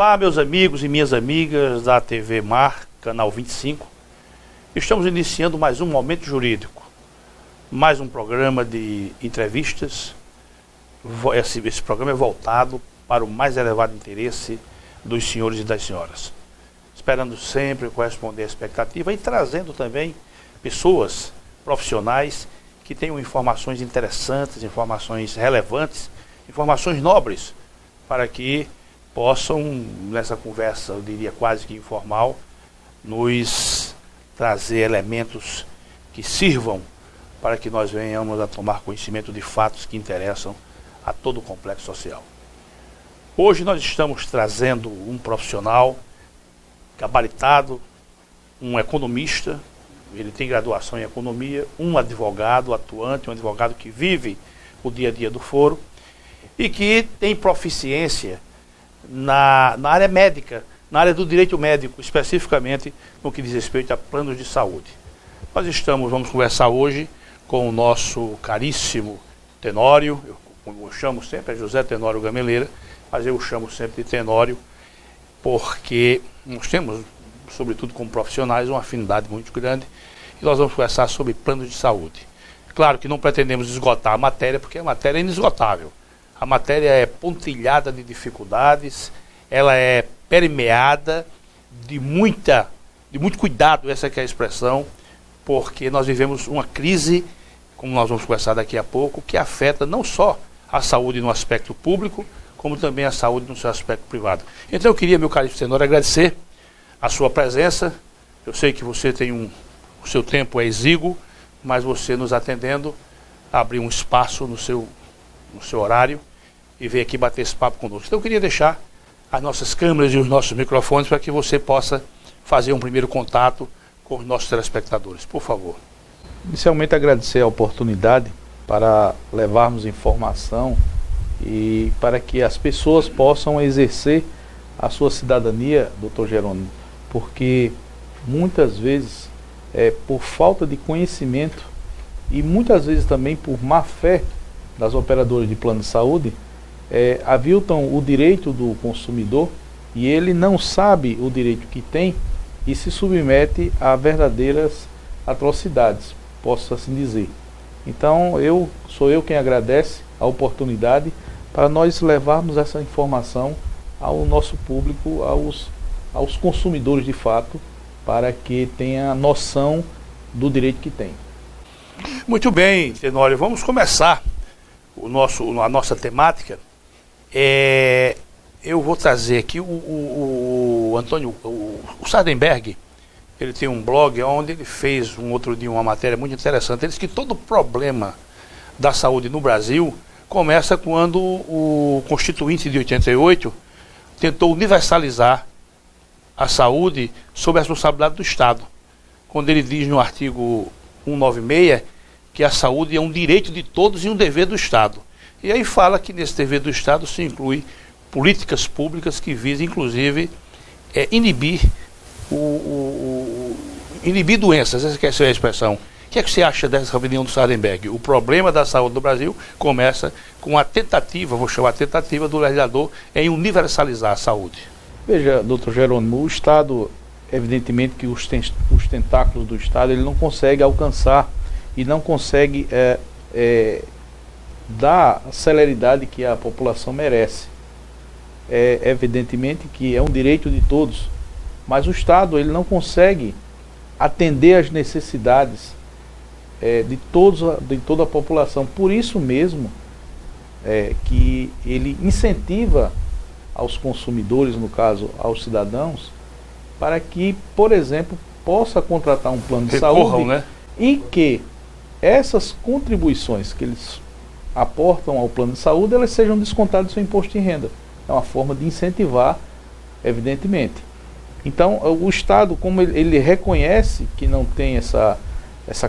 Olá, meus amigos e minhas amigas da TV Mar, canal 25. Estamos iniciando mais um Momento Jurídico, mais um programa de entrevistas. Esse programa é voltado para o mais elevado interesse dos senhores e das senhoras, esperando sempre corresponder à expectativa e trazendo também pessoas profissionais que tenham informações interessantes, informações relevantes, informações nobres, para que possam, nessa conversa, eu diria quase que informal, nos trazer elementos que sirvam para que nós venhamos a tomar conhecimento de fatos que interessam a todo o complexo social. Hoje nós estamos trazendo um profissional gabaritado, um economista, ele tem graduação em economia, um advogado atuante, um advogado que vive o dia a dia do foro e que tem proficiência na área médica, na área do direito médico, especificamente no que diz respeito a planos de saúde. Vamos conversar hoje com o nosso caríssimo Tenório, eu chamo sempre, é José Tenório Gameleira, mas eu chamo sempre de Tenório, porque nós temos, sobretudo como profissionais, uma afinidade muito grande, e nós vamos conversar sobre planos de saúde. Claro que não pretendemos esgotar a matéria, porque a matéria é inesgotável. A matéria é pontilhada de dificuldades, ela é permeada de muito cuidado, essa que é a expressão, porque nós vivemos uma crise, como nós vamos conversar daqui a pouco, que afeta não só a saúde no aspecto público, como também a saúde no seu aspecto privado. Então eu queria, meu caríssimo Tenório, agradecer a sua presença. Eu sei que você tem o seu tempo é exíguo, mas você nos atendendo, abriu um espaço no seu horário e veio aqui bater esse papo conosco. Então eu queria deixar as nossas câmeras e os nossos microfones para que você possa fazer um primeiro contato com os nossos telespectadores, por favor. Inicialmente agradecer a oportunidade para levarmos informação e para que as pessoas possam exercer a sua cidadania, Dr. Jerônimo, porque muitas vezes por falta de conhecimento e muitas vezes também por má fé das operadoras de plano de saúde, aviltam o direito do consumidor e ele não sabe o direito que tem e se submete a verdadeiras atrocidades, posso assim dizer. Então sou eu quem agradece a oportunidade para nós levarmos essa informação ao nosso público, aos consumidores de fato, para que tenha noção do direito que tem. Muito bem, Tenório, vamos começar a nossa temática. Eu vou trazer aqui o Antônio, o Sardenberg, ele tem um blog onde ele fez outro dia uma matéria muito interessante. Ele diz que todo problema da saúde no Brasil começa quando o Constituinte de 88 tentou universalizar a saúde sob a responsabilidade do Estado. Quando ele diz no artigo 196 que a saúde é um direito de todos e um dever do Estado. E aí fala que nesse dever do Estado se inclui políticas públicas que visam, inclusive, inibir doenças. Essa que é a expressão. O que é que você acha dessa opinião do Sardenberg? O problema da saúde do Brasil começa com a tentativa, vou chamar a tentativa do legislador em universalizar a saúde. Veja, doutor Jerônimo, o Estado, evidentemente que os tentáculos do Estado, ele não consegue alcançar e não consegue dar a celeridade que a população merece. Evidentemente que é um direito de todos, mas o Estado ele não consegue atender às necessidades de toda a população. Por isso mesmo que ele incentiva aos consumidores, no caso aos cidadãos, para que, por exemplo, possa contratar um plano de saúde, né? Em que essas contribuições que eles aportam ao plano de saúde, elas sejam descontadas do seu imposto de renda. É uma forma de incentivar, evidentemente. Então, o Estado, como ele reconhece que não tem essa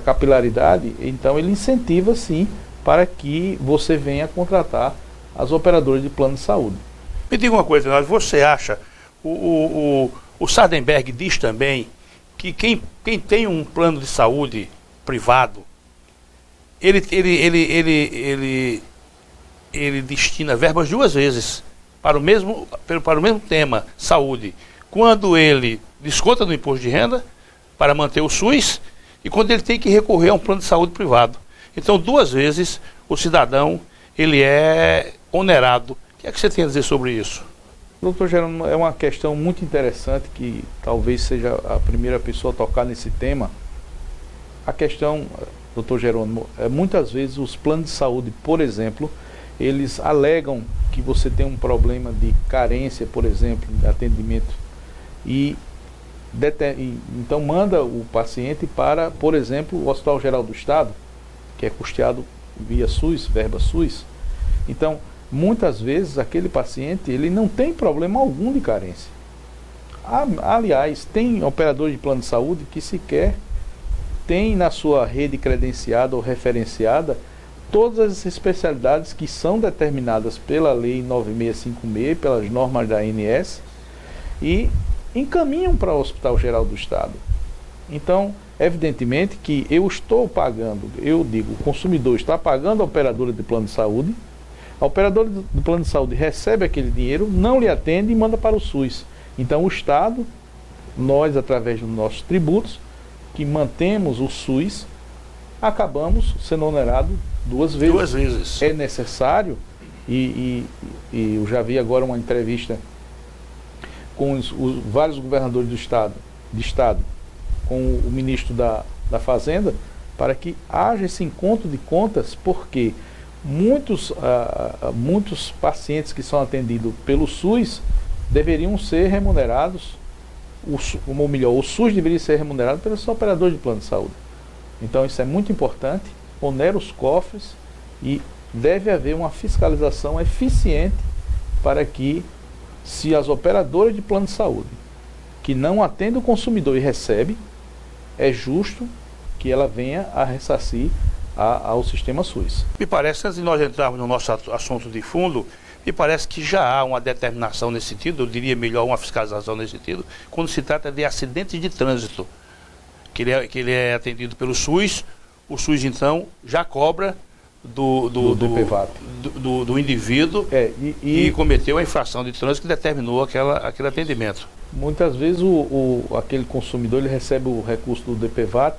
capilaridade, então ele incentiva, sim, para que você venha contratar as operadoras de plano de saúde. Me diga uma coisa, você acha, o Sardenberg diz também que quem tem um plano de saúde privado, ele destina verbas duas vezes para o mesmo tema, saúde, quando ele desconta no imposto de renda para manter o SUS e quando ele tem que recorrer a um plano de saúde privado. Então, duas vezes o cidadão ele é onerado. O que é que você tem a dizer sobre isso? Doutor Jerônimo, é uma questão muito interessante que talvez seja a primeira pessoa a tocar nesse tema. A questão, doutor Jerônimo, muitas vezes os planos de saúde, por exemplo, eles alegam que você tem um problema de carência, por exemplo, de atendimento e então manda o paciente para, por exemplo, o Hospital Geral do Estado, que é custeado via SUS, verba SUS. Então, muitas vezes aquele paciente ele não tem problema algum de carência. Aliás, tem operador de plano de saúde que sequer tem na sua rede credenciada ou referenciada todas as especialidades que são determinadas pela Lei 9656, pelas normas da ANS, e encaminham para o Hospital Geral do Estado. Então, evidentemente que eu estou pagando, eu digo, o consumidor está pagando a operadora de plano de saúde, a operadora do plano de saúde recebe aquele dinheiro, não lhe atende e manda para o SUS. Então, o Estado, nós, através dos nossos tributos, que mantemos o SUS, acabamos sendo onerados duas vezes. Duas vezes. É necessário, e eu já vi agora uma entrevista com os vários governadores de estado, com o ministro da Fazenda, para que haja esse encontro de contas, porque muitos pacientes que são atendidos pelo SUS deveriam ser remunerados, ou melhor, o SUS deveria ser remunerado pelos operadores de plano de saúde. Então isso é muito importante, onera os cofres e deve haver uma fiscalização eficiente para que, se as operadoras de plano de saúde que não atendem o consumidor e recebe, é justo que ela venha a ressarcir ao sistema SUS. Me parece, antes de nós entrarmos no nosso assunto de fundo, me parece que já há uma determinação nesse sentido, eu diria melhor uma fiscalização nesse sentido, quando se trata de acidentes de trânsito, que ele é atendido pelo SUS, o SUS então já cobra do indivíduo que cometeu a infração de trânsito que determinou aquele atendimento. Muitas vezes aquele consumidor ele recebe o recurso do DPVAT,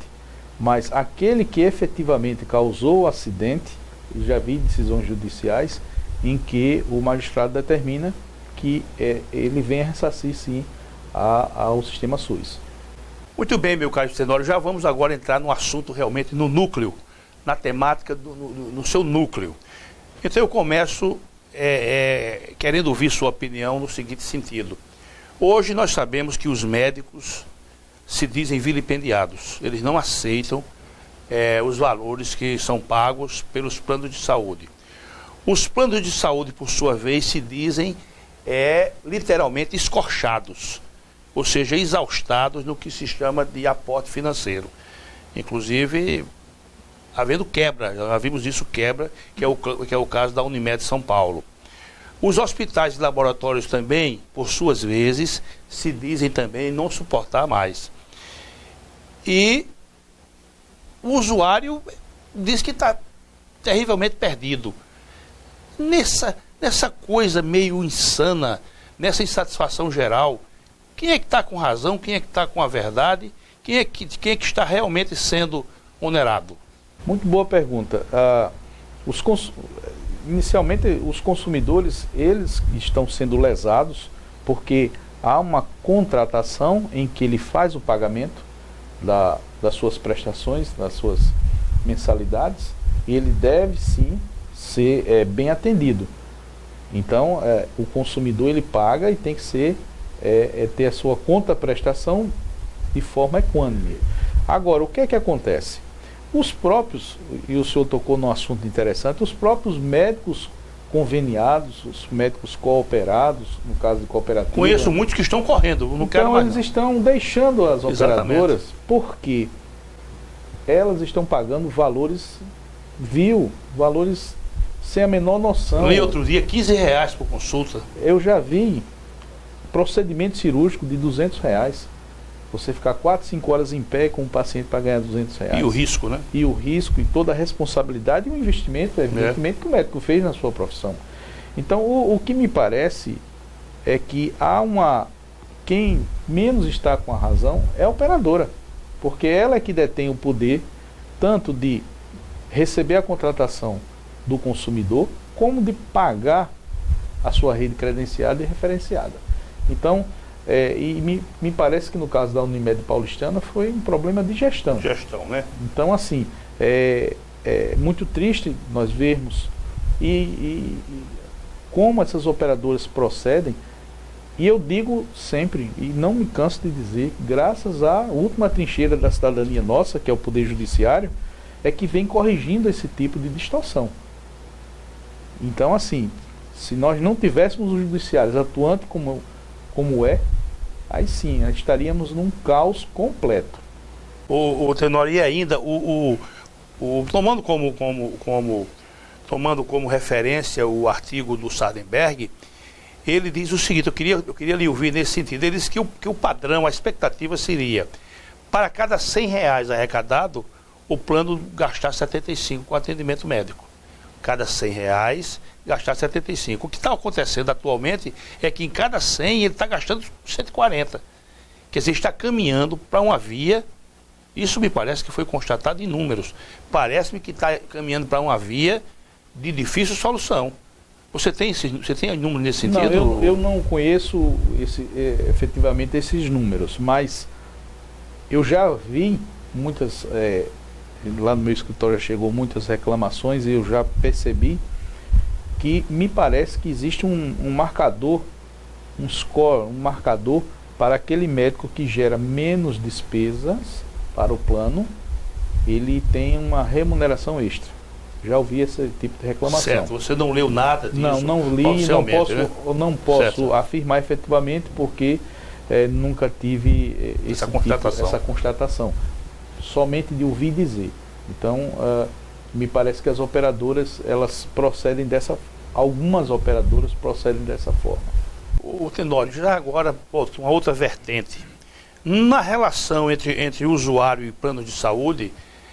mas aquele que efetivamente causou o acidente, eu já vi decisões judiciais em que o magistrado determina que ele venha ressarcir sim ao sistema SUS. Muito bem, meu caro Tenório, já vamos agora entrar no assunto realmente, no núcleo, na temática, no seu núcleo. Então eu começo querendo ouvir sua opinião no seguinte sentido. Hoje nós sabemos que os médicos se dizem vilipendiados, eles não aceitam os valores que são pagos pelos planos de saúde. Os planos de saúde, por sua vez, se dizem literalmente escorchados, ou seja, exaustados no que se chama de aporte financeiro. Inclusive, havendo quebra, já vimos isso, que é o caso da Unimed São Paulo. Os hospitais e laboratórios também, por suas vezes, se dizem também não suportar mais. E o usuário diz que está terrivelmente perdido. Nessa coisa meio insana, nessa insatisfação geral, quem é que está com razão, quem é que está com a verdade, quem é que está realmente sendo onerado? Muito boa pergunta. Inicialmente, os consumidores, eles estão sendo lesados porque há uma contratação em que ele faz o pagamento das suas prestações, das suas mensalidades, e ele deve sim ser bem atendido. Então, o consumidor ele paga e tem que ter a sua contraprestação de forma equânime. Agora, o que é que acontece? Os próprios, e o senhor tocou num assunto interessante, os próprios médicos conveniados, os médicos cooperados, no caso de cooperativa... Conheço muitos que estão correndo, não quero mais. Então eles estão deixando as operadoras porque elas estão pagando valores valores sem a menor noção. Li outro dia R$15 por consulta. Eu já vi procedimento cirúrgico de R$200. Você ficar 4, 5 horas em pé com um paciente para ganhar R$200. E o risco, né? E o risco, e toda a responsabilidade e o investimento, evidentemente, que o médico fez na sua profissão. Então, o que me parece, é que quem menos está com a razão é a operadora, porque ela é que detém o poder tanto de receber a contratação do consumidor, como de pagar a sua rede credenciada e referenciada. Então, me parece que no caso da Unimed Paulistana foi um problema de gestão. Gestão, né? Então, assim, é muito triste nós vermos e como essas operadoras procedem. E eu digo sempre, e não me canso de dizer, graças à última trincheira da cidadania nossa, que é o Poder Judiciário, é que vem corrigindo esse tipo de distorção. Então, assim, se nós não tivéssemos os judiciários atuando como aí sim, nós estaríamos num caos completo. O Tenório, e ainda, tomando como referência o artigo do Sardenberg, ele diz o seguinte, eu queria lhe ouvir nesse sentido. Ele diz que o padrão, a expectativa seria, para cada R$100 arrecadado, o plano gastar 75 com atendimento médico. Cada R$100 gastar 75. O que está acontecendo atualmente é que em cada 100 ele está gastando 140. Quer dizer, está caminhando para uma via, isso me parece que foi constatado em números, parece-me que está caminhando para uma via de difícil solução. Você tem número nesse sentido? Não, eu não conheço efetivamente esses números, mas eu já vi muitas, lá no meu escritório chegou muitas reclamações e eu já percebi que me parece que existe um marcador, um score, um marcador para aquele médico que gera menos despesas para o plano, ele tem uma remuneração extra. Já ouvi esse tipo de reclamação. Certo, você não leu nada disso? Não li, não posso afirmar efetivamente porque nunca tive essa constatação. Somente de ouvir dizer. Então, me parece que as operadoras, algumas operadoras procedem dessa forma. O Tenório, já agora, uma outra vertente. Na relação entre usuário e plano de saúde,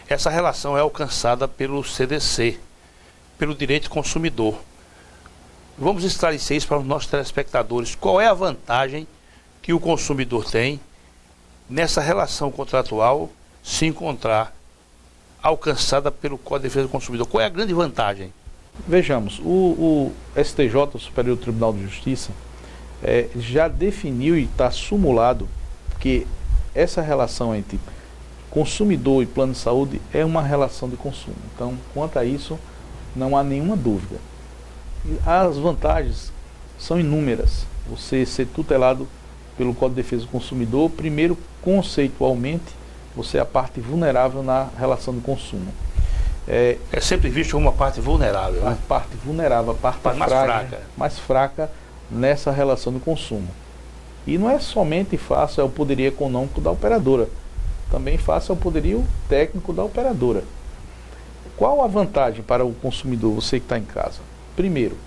essa relação é alcançada pelo CDC, pelo direito consumidor. Vamos esclarecer isso para os nossos telespectadores. Qual é a vantagem que o consumidor tem nessa relação contratual se encontrar alcançada pelo Código de Defesa do Consumidor? Qual é a grande vantagem? Vejamos, o STJ, o Superior Tribunal de Justiça, já definiu e está sumulado que essa relação entre consumidor e plano de saúde é uma relação de consumo. Então, quanto a isso, não há nenhuma dúvida. As vantagens são inúmeras. Você ser tutelado pelo Código de Defesa do Consumidor, primeiro, conceitualmente, você é a parte vulnerável na relação de consumo. É sempre visto como uma parte vulnerável, né? A parte vulnerável, a parte mais fraca nessa relação de consumo. E não é somente face ao poderio econômico da operadora, também face ao poderio técnico da operadora. Qual a vantagem para o consumidor, você que está em casa? Primeiro,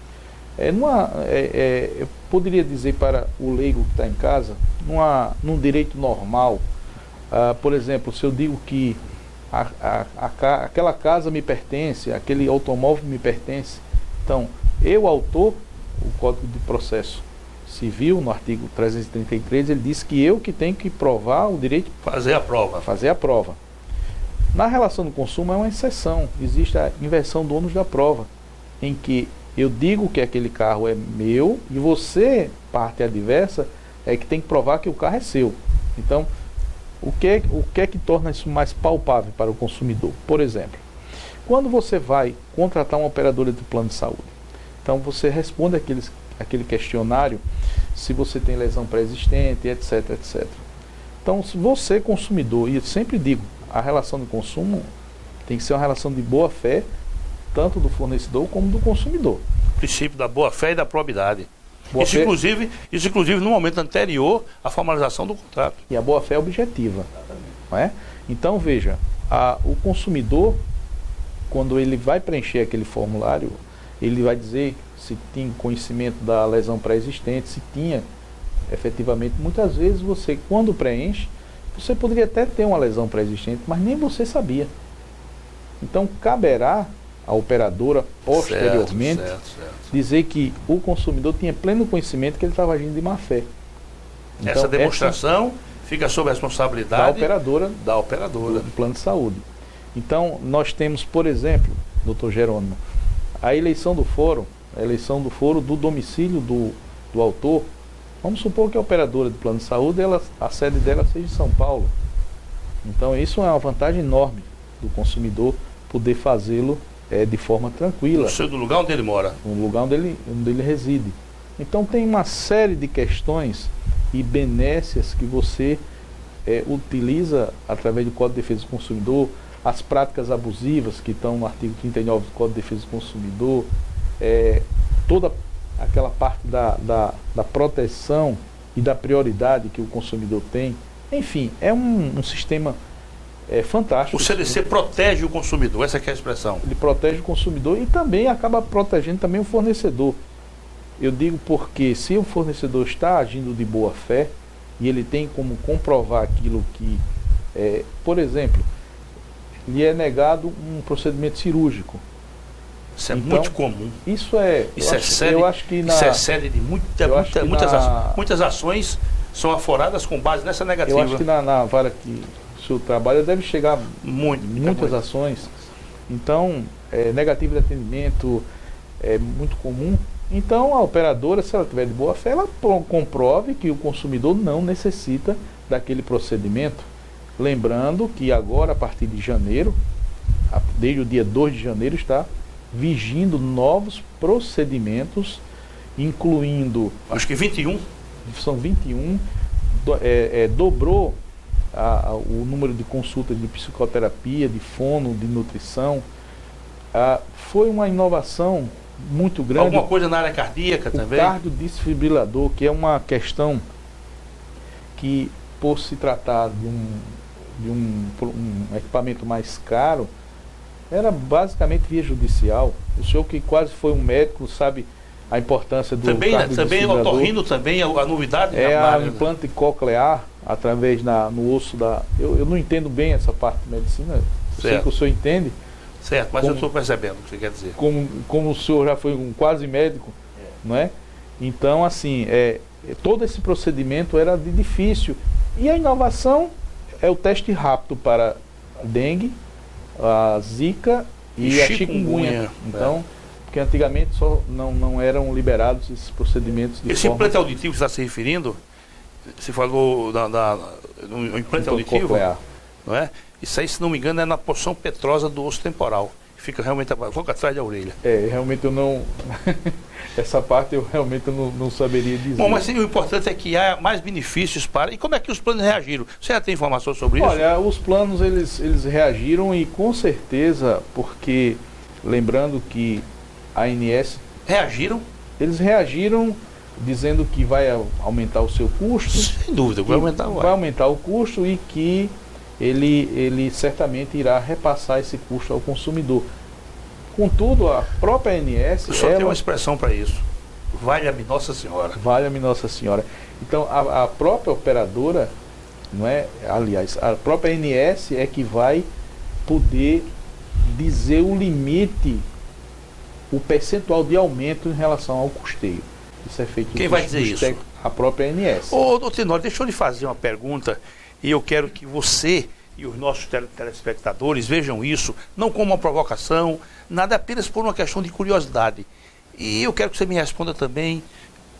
eu poderia dizer para o leigo que está em casa, num direito normal, por exemplo, se eu digo que aquela casa me pertence, aquele automóvel me pertence, então, eu, autor, o Código de Processo Civil, no artigo 333, ele diz que eu que tenho que provar o direito... Fazer a prova. Na relação do consumo é uma exceção, existe a inversão do ônus da prova, em que eu digo que aquele carro é meu e você, parte adversa, é que tem que provar que o carro é seu. Então, o que é que torna isso mais palpável para o consumidor? Por exemplo, quando você vai contratar uma operadora de plano de saúde, então você responde aquele questionário, se você tem lesão pré-existente, etc, etc. Então, se você consumidor, e eu sempre digo, a relação de consumo tem que ser uma relação de boa fé, tanto do fornecedor como do consumidor. O princípio da boa fé e da probidade. Isso inclusive no momento anterior à formalização do contrato. E a boa fé é objetiva. Não é? Então, veja, o consumidor, quando ele vai preencher aquele formulário, ele vai dizer se tem conhecimento da lesão pré-existente, se tinha, efetivamente, muitas vezes você, quando preenche, você poderia até ter uma lesão pré-existente, mas nem você sabia. Então, caberá a operadora posteriormente, Certo. dizer que o consumidor tinha pleno conhecimento que ele estava agindo de má fé. Então, essa demonstração fica sob a da responsabilidade operadora da operadora. do plano de saúde. Então, nós temos, por exemplo, doutor Jerônimo, a eleição do foro do domicílio do autor. Vamos supor que a operadora do plano de saúde, a sede dela seja em São Paulo. Então, isso é uma vantagem enorme do consumidor poder fazê-lo de forma tranquila. Do lugar onde ele mora. No lugar onde ele reside. Então, tem uma série de questões e benécias que você utiliza através do Código de Defesa do Consumidor, as práticas abusivas que estão no artigo 39 do Código de Defesa do Consumidor, toda aquela parte da proteção e da prioridade que o consumidor tem. Enfim, é um sistema fantástico. O CDC protege o consumidor, essa que é a expressão. Ele protege o consumidor e também acaba protegendo também o fornecedor. Eu digo porque se o fornecedor está agindo de boa fé e ele tem como comprovar aquilo que, por exemplo, lhe é negado um procedimento cirúrgico. Isso é muito comum. Isso é série de muitas ações são aforadas com base nessa negativa. Eu acho que na vara que o senhor trabalha deve chegar muitas ações. Então, negativo de atendimento é muito comum. Então, a operadora, se ela tiver de boa fé, ela comprove que o consumidor não necessita daquele procedimento. Lembrando que agora, a partir de janeiro, desde o dia 2 de janeiro, está vigindo novos procedimentos, incluindo... Acho que 21. São 21. Dobrou o número de consultas de psicoterapia, de fono, de nutrição. Foi uma inovação muito grande. Alguma coisa na área cardíaca também? O cardiodesfibrilador, que é uma questão que, por se tratar de um equipamento mais caro, era basicamente via judicial. O senhor que quase foi um médico sabe a importância do também otorrino, também a novidade a implante coclear através no osso da... Eu não entendo bem essa parte de medicina. Eu sei que o senhor entende. Certo, mas eu estou percebendo o que você quer dizer. Como o senhor já foi um quase médico, não é? Então, assim, todo esse procedimento era difícil. E a inovação é o teste rápido para a dengue, a zika e a chikungunya. Então, porque antigamente não eram liberados esses procedimentos de Esse implante auditivo que você está se referindo, você falou do implante auditivo, coclear, não é? Isso aí, se não me engano, é na porção petrosa do osso temporal. Fica realmente logo atrás da orelha. Realmente eu não... Essa parte eu realmente não saberia dizer. Bom, mas sim, o importante é que há mais benefícios para... E como é que os planos reagiram? Você já tem informação sobre isso? Olha, os planos, eles reagiram e com certeza, porque lembrando que a ANS... Reagiram? Eles reagiram dizendo que vai aumentar o seu custo. Sem dúvida, vai aumentar o custo e que ele certamente irá repassar esse custo ao consumidor. Contudo, a própria ANS... Só tem uma expressão para isso. Valha-me Nossa Senhora. Valha-me Nossa Senhora. Então, a própria operadora, não é? Aliás, a própria ANS é que vai poder dizer o limite, o percentual de aumento em relação ao custeio. Isso é feito... Quem vai dizer isso? A própria ANS. Doutor Tenório, deixa eu lhe fazer uma pergunta e eu quero que você e os nossos telespectadores vejam isso, não como uma provocação, nada, apenas por uma questão de curiosidade. E eu quero que você me responda também,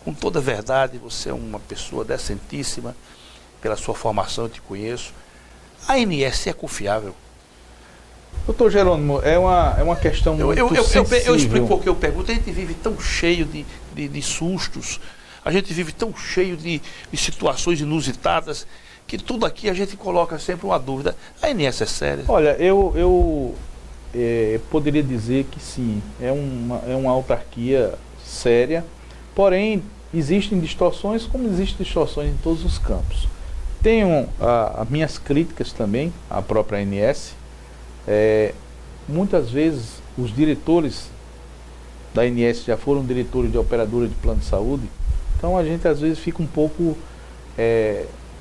com toda a verdade, você é uma pessoa decentíssima, pela sua formação eu te conheço. A ANS é confiável? Doutor Jerônimo, é uma questão muito sensível. Eu explico porque eu pergunto. A gente vive tão cheio de sustos, a gente vive tão cheio de situações inusitadas, que tudo aqui a gente coloca sempre uma dúvida. A ANS é séria? Olha, eu poderia dizer que sim, é uma autarquia séria, porém existem distorções como existem distorções em todos os campos. Tenho as minhas críticas também à própria ANS. Muitas vezes os diretores da ANS já foram diretores de operadora de plano de saúde, então a gente às vezes fica um pouco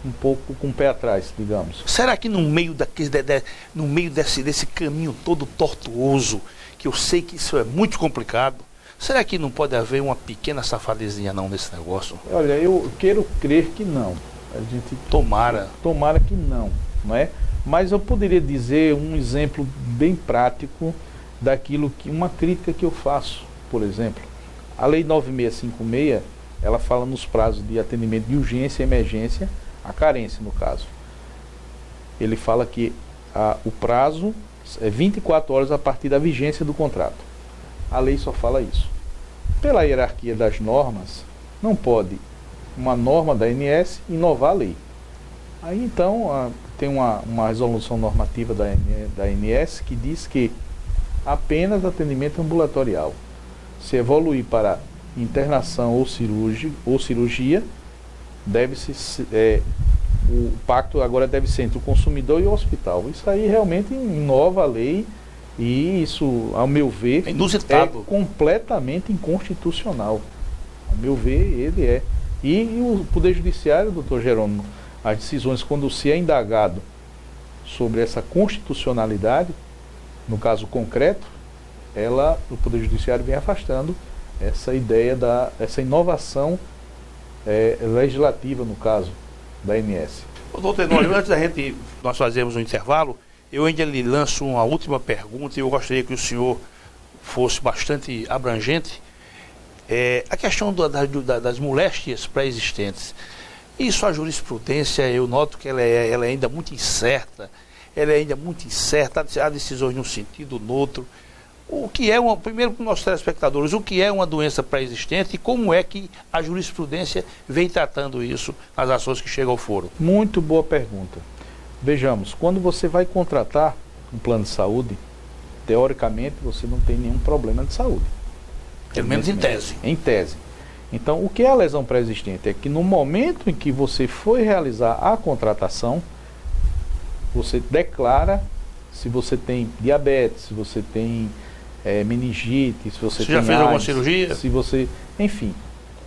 um pouco com o pé atrás, digamos. Será que no meio, no meio desse caminho todo tortuoso, que eu sei que isso é muito complicado, será que não pode haver uma pequena safadezinha não nesse negócio? Olha, eu quero crer que não. A gente Tomara que não, não é? Mas eu poderia dizer um exemplo bem prático daquilo que, uma crítica que eu faço, por exemplo. A Lei 9656, ela fala nos prazos de atendimento de urgência e emergência, a carência no caso. Ele fala que o prazo é 24 horas a partir da vigência do contrato. A lei só fala isso. Pela hierarquia das normas, não pode uma norma da ANS inovar a lei. Aí então tem uma resolução normativa da ANS que diz que apenas atendimento ambulatorial. Se evoluir para internação ou cirurgia, o pacto agora deve ser entre o consumidor e o hospital. Isso aí realmente inova a lei e isso, ao meu ver, é completamente inconstitucional. Ao meu ver, ele é. E o Poder Judiciário, doutor Jerônimo, as decisões, quando se é indagado sobre essa constitucionalidade, no caso concreto, o Poder Judiciário vem afastando essa ideia essa inovação legislativa, no caso, da ANS. Doutor Tenório, antes nós fazermos um intervalo, eu ainda lhe lanço uma última pergunta e eu gostaria que o senhor fosse bastante abrangente. A questão das moléstias pré-existentes. Isso, a jurisprudência, eu noto que ela é ainda muito incerta, há decisões num sentido, no outro. O que é primeiro para os nossos telespectadores, o que é uma doença pré-existente e como é que a jurisprudência vem tratando isso nas ações que chegam ao foro? Muito boa pergunta. Vejamos, quando você vai contratar um plano de saúde, teoricamente você não tem nenhum problema de saúde. Pelo menos em tese. Em tese. Então, o que é a lesão pré-existente? É que no momento em que você foi realizar a contratação, você declara se você tem diabetes, se você tem meningite, se você tem já fez AIDS, alguma cirurgia? Se você, enfim,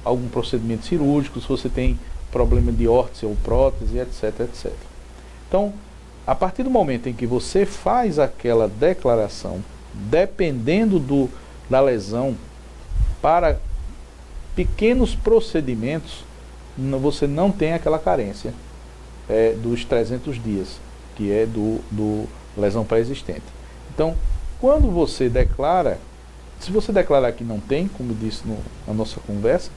algum procedimento cirúrgico, se você tem problema de órtese ou prótese, etc, etc. Então, a partir do momento em que você faz aquela declaração, dependendo da lesão, para pequenos procedimentos, você não tem aquela carência dos 300 dias, que é do lesão pré-existente. Então, quando você declara, se você declarar que não tem, como disse na nossa conversa,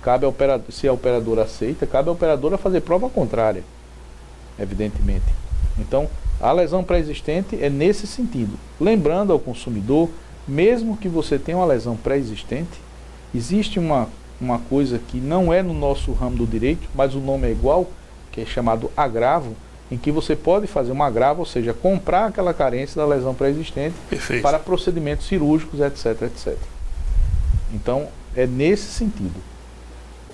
cabe ao operador, se a operadora aceita, cabe à operadora fazer prova contrária, evidentemente. Então, a lesão pré-existente é nesse sentido. Lembrando ao consumidor, mesmo que você tenha uma lesão pré-existente, existe uma coisa que não é no nosso ramo do direito, mas o nome é igual, que é chamado agravo, em que você pode fazer um agravo, ou seja, comprar aquela carência da lesão pré-existente para procedimentos cirúrgicos, etc, etc. Então, é nesse sentido.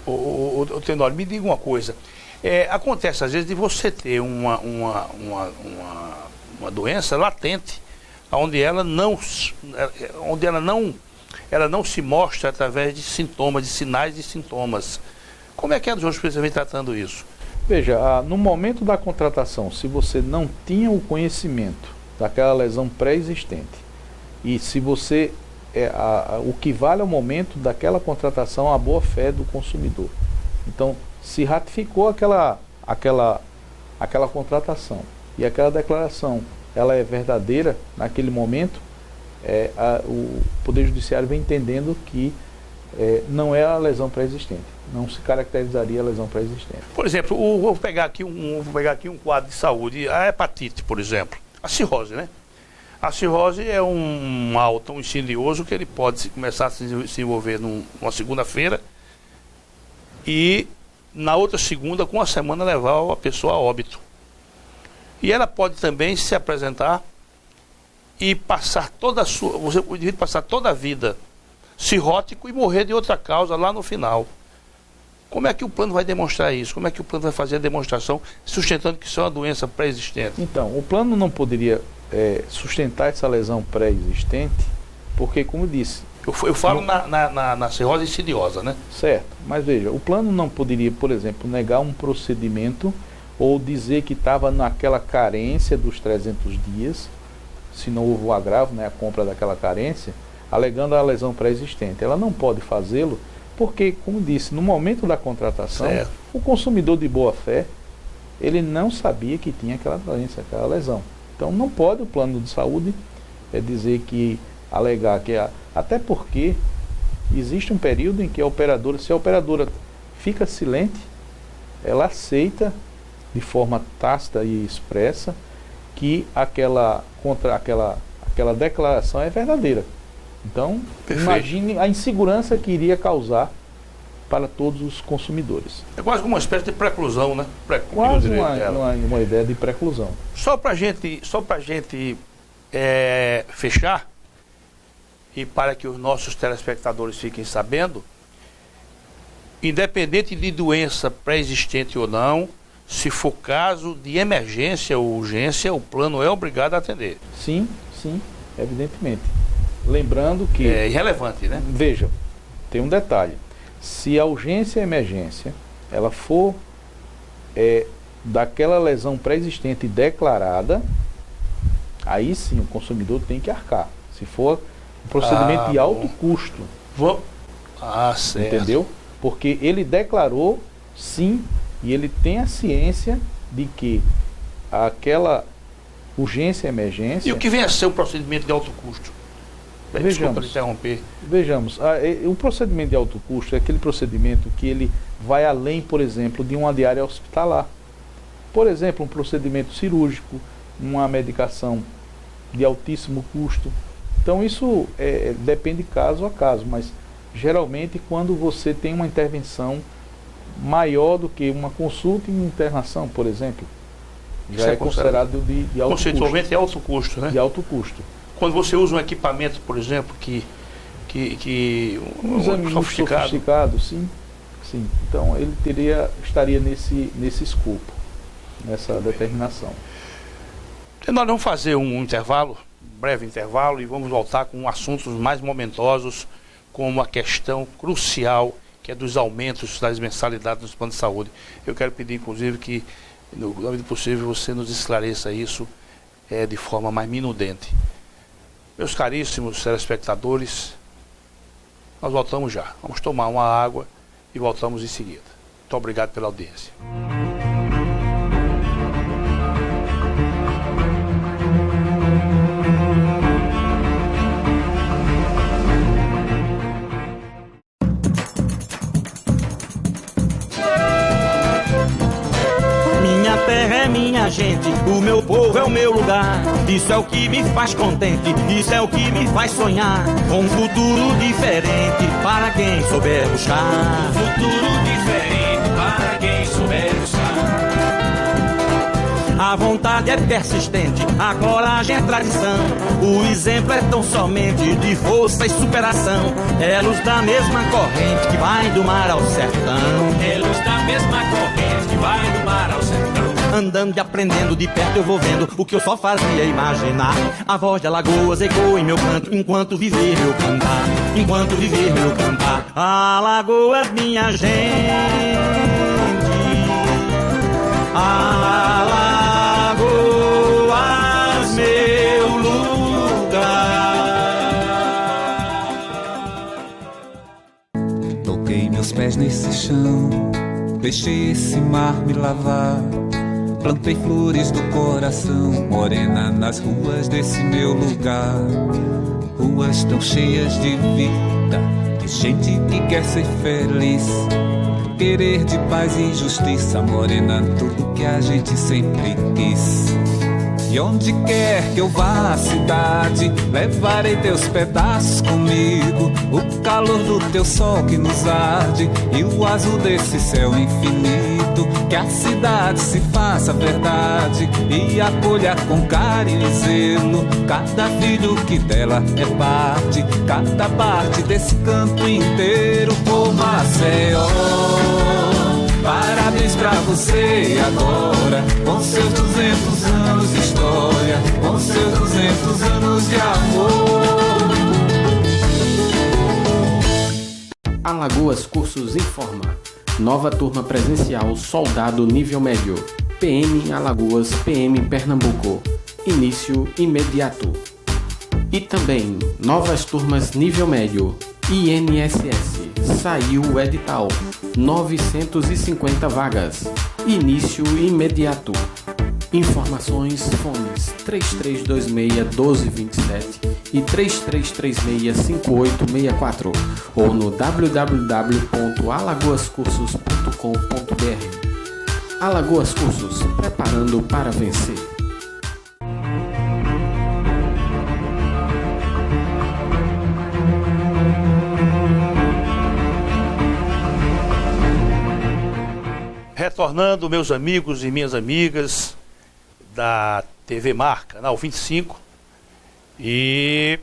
O Tenório, me diga uma coisa. Acontece, às vezes, de você ter uma doença latente, onde ela não se mostra através de sintomas, de sinais de sintomas. Como é que a jurisprudência vem tratando isso? Veja, no momento da contratação, se você não tinha o conhecimento daquela lesão pré-existente e se você, o que vale ao momento daquela contratação é a boa-fé do consumidor. Então, se ratificou aquela contratação e aquela declaração, ela é verdadeira naquele momento, o Poder Judiciário vem entendendo que não é a lesão pré-existente. Não se caracterizaria a lesão pré-existente. Por exemplo, vou pegar aqui um quadro de saúde, a hepatite, por exemplo, a cirrose, né? A cirrose é um mal tão insidioso que ele pode começar a se desenvolver numa segunda-feira e na outra segunda, com uma semana, levar a pessoa a óbito. E ela pode também se apresentar e passar você pode passar toda a vida cirrótico e morrer de outra causa lá no final. Como é que o plano vai demonstrar isso? Como é que o plano vai fazer a demonstração sustentando que isso é uma doença pré-existente? Então, o plano não poderia sustentar essa lesão pré-existente, porque, como eu disse... Eu falo na cirrose insidiosa, né? Certo, mas veja, o plano não poderia, por exemplo, negar um procedimento ou dizer que estava naquela carência dos 300 dias, se não houve o agravo, né, a compra daquela carência, alegando a lesão pré-existente. Ela não pode fazê-lo porque, como disse, no momento da contratação, certo, o consumidor de boa fé, ele não sabia que tinha aquela doença, aquela lesão. Então não pode o plano de saúde dizer que, alegar que, até porque existe um período em que a operadora, se a operadora fica silente, ela aceita de forma tácita e expressa que aquela declaração é verdadeira. Então, perfeito, imagine a insegurança que iria causar para todos os consumidores. É quase como uma espécie de preclusão, né? Quase uma ideia de preclusão. Só para gente fechar, e para que os nossos telespectadores fiquem sabendo, independente de doença pré-existente ou não, se for caso de emergência ou urgência, o plano é obrigado a atender. Sim, evidentemente. Lembrando que... É irrelevante, né? Veja, tem um detalhe. Se a urgência e a emergência, ela for daquela lesão pré-existente declarada, aí sim o consumidor tem que arcar. Se for um procedimento de alto custo. Certo. Entendeu? Porque ele declarou, sim, e ele tem a ciência de que aquela urgência e emergência... E o que vem a ser um procedimento de alto custo? Desculpa interromper. Vejamos, o procedimento de alto custo é aquele procedimento que ele vai além, por exemplo, de uma diária hospitalar. Por exemplo, um procedimento cirúrgico, uma medicação de altíssimo custo. Então isso depende caso a caso, mas geralmente quando você tem uma intervenção maior do que uma consulta e uma internação, por exemplo, já é considerado de alto custo. Conceitualmente é alto custo, né? De alto custo. Quando você usa um equipamento, por exemplo, um exame sofisticado, sim. Então ele estaria nesse escopo, nessa determinação. E nós vamos fazer um breve intervalo, e vamos voltar com assuntos mais momentosos, como a questão crucial, que é dos aumentos das mensalidades dos planos de saúde. Eu quero pedir, inclusive, que, no âmbito possível, você nos esclareça isso de forma mais minudente. Meus caríssimos telespectadores, nós voltamos já. Vamos tomar uma água e voltamos em seguida. Muito obrigado pela audiência. Minha terra é minha gente, o meu povo é o meu lugar. Isso é o que me faz contente, isso é o que me faz sonhar com um futuro diferente para quem souber buscar. Um futuro diferente para quem souber buscar. A vontade é persistente, a coragem é tradição. O exemplo é tão somente de força e superação. É luz da mesma corrente que vai do mar ao sertão. É luz da mesma corrente que vai do mar ao sertão. Andando e aprendendo de perto eu vou vendo o que eu só fazia imaginar. A voz de Alagoas ecoa em meu canto enquanto viver meu cantar. Enquanto viver meu cantar. Alagoas minha gente, Alagoas meu lugar. Toquei meus pés nesse chão, deixei esse mar me lavar. Plantei flores do coração, morena, nas ruas desse meu lugar. Ruas tão cheias de vida, de gente que quer ser feliz. Querer de paz e justiça, morena, tudo que a gente sempre quis. E onde quer que eu vá à cidade, levarei teus pedaços comigo. O calor do teu sol que nos arde e o azul desse céu infinito. Que a cidade se faça verdade e acolha com carinho e zelo cada filho que dela é parte, cada parte desse canto inteiro. Ô Maceió, parabéns pra você agora, com seus 200 anos de história, com seus 200 anos de amor. Alagoas Cursos informa. Nova turma presencial soldado nível médio. PM Alagoas, PM Pernambuco. Início imediato. E também novas turmas nível médio. INSS. Saiu o edital. 950 vagas. Início imediato. Informações, fones 3326-1227 e 3336-5864 ou no www.alagoascursos.com.br. Alagoas Cursos, preparando para vencer. Retornando, meus amigos e minhas amigas da TV Mar, canal 25, e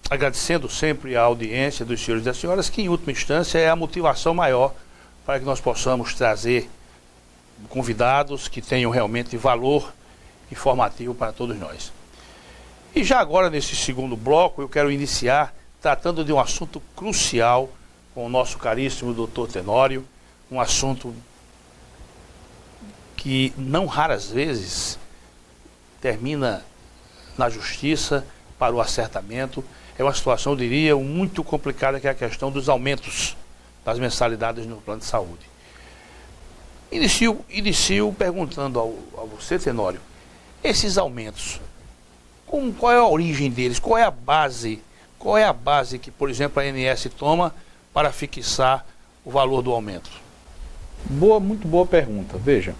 agradecendo sempre a audiência dos senhores e das senhoras, que em última instância é a motivação maior para que nós possamos trazer convidados que tenham realmente valor informativo para todos nós. E já agora, nesse segundo bloco, eu quero iniciar tratando de um assunto crucial com o nosso caríssimo doutor Tenório, um assunto que não raras vezes termina na justiça para o acertamento. É uma situação, eu diria, muito complicada, que é a questão dos aumentos das mensalidades no plano de saúde. Inicio perguntando a você, Tenório, esses aumentos, qual é a origem deles? Qual é a base que, por exemplo, a ANS toma para fixar o valor do aumento? Muito boa pergunta. Veja,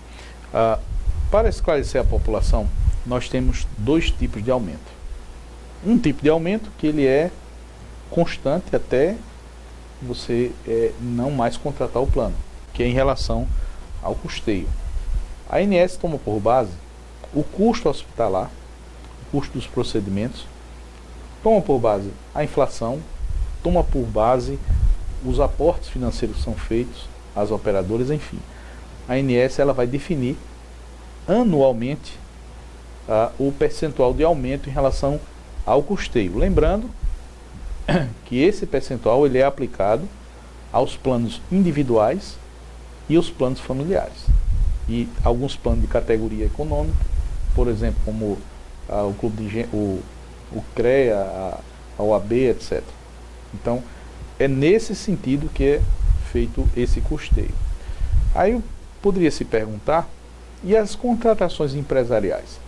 para esclarecer a população, nós temos dois tipos de aumento. Um tipo de aumento que ele é constante até você não mais contratar o plano, que é em relação ao custeio. A ANS toma por base o custo hospitalar, o custo dos procedimentos, toma por base a inflação, toma por base os aportes financeiros que são feitos às operadoras, enfim. A ANS ela vai definir anualmente o percentual de aumento em relação ao custeio. Lembrando que esse percentual ele é aplicado aos planos individuais e aos planos familiares. E alguns planos de categoria econômica, por exemplo, como o Clube o CREA, a OAB, etc. Então, é nesse sentido que é feito esse custeio. Aí eu poderia se perguntar, e as contratações empresariais?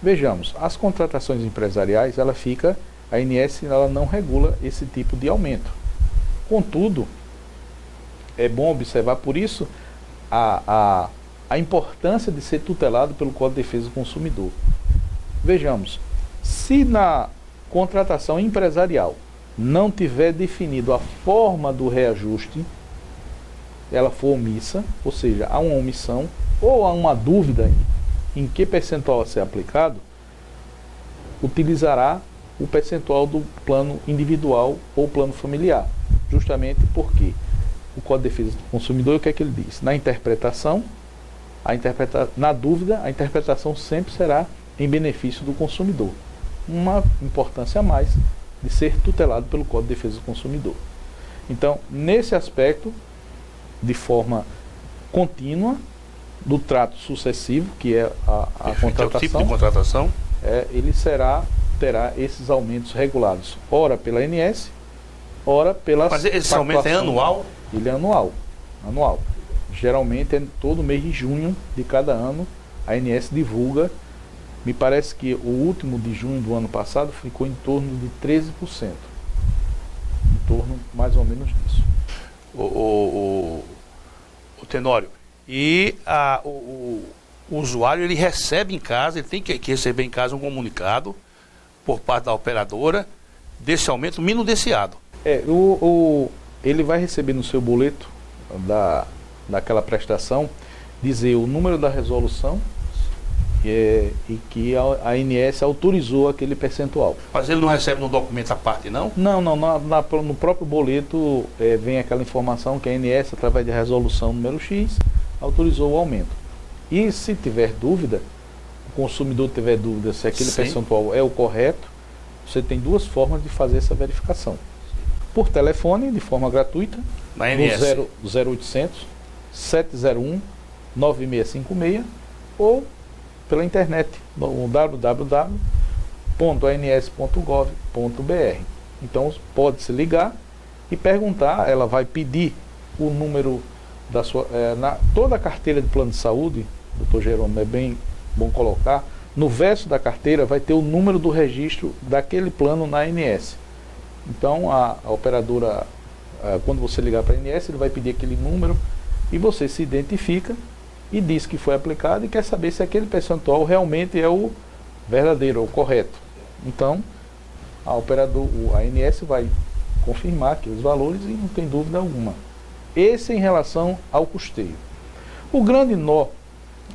Vejamos, as contratações empresariais, a ANS ela não regula esse tipo de aumento. Contudo, é bom observar, por isso, a importância de ser tutelado pelo Código de Defesa do Consumidor. Vejamos, se na contratação empresarial não tiver definido a forma do reajuste, ela for omissa, ou seja, há uma omissão ou há uma dúvida em que percentual a ser aplicado, utilizará o percentual do plano individual ou plano familiar, justamente porque o Código de Defesa do Consumidor, o que é que ele diz? Na interpretação, na dúvida, a interpretação sempre será em benefício do consumidor. Uma importância a mais de ser tutelado pelo Código de Defesa do Consumidor. Então, nesse aspecto, de forma contínua, do trato sucessivo, que é a contratação, é o tipo de contratação, ele terá esses aumentos regulados, ora pela ANS, ora pela... Mas esse aumento é anual? Ele é anual. Geralmente é todo mês de junho de cada ano, a ANS divulga. Me parece que o último de junho do ano passado ficou em torno de 13%. Em torno mais ou menos disso. O Tenório, e o usuário ele recebe em casa, ele tem que receber em casa um comunicado por parte da operadora desse aumento minuciado. Ele vai receber no seu boleto daquela prestação dizer o número da resolução e que a ANS autorizou aquele percentual. Mas ele não recebe no documento à parte, não? Não, no próprio boleto vem aquela informação que a ANS, através de resolução número X, autorizou o aumento. E se tiver dúvida, o consumidor tiver dúvida se aquele percentual é o correto, você tem duas formas de fazer essa verificação. Por telefone, de forma gratuita, no 0800 701 9656, ou pela internet, no www.ans.gov.br. Então pode se ligar e perguntar, ela vai pedir o número da sua... toda a carteira de plano de saúde, doutor Jerônimo, é bem bom colocar, no verso da carteira vai ter o número do registro daquele plano na ANS. Então a operadora, quando você ligar para a ANS, ele vai pedir aquele número e você se identifica e diz que foi aplicado e quer saber se aquele percentual realmente é o verdadeiro, o correto. Então a ANS vai confirmar aqueles valores e não tem dúvida alguma. Esse em relação ao custeio. O grande nó,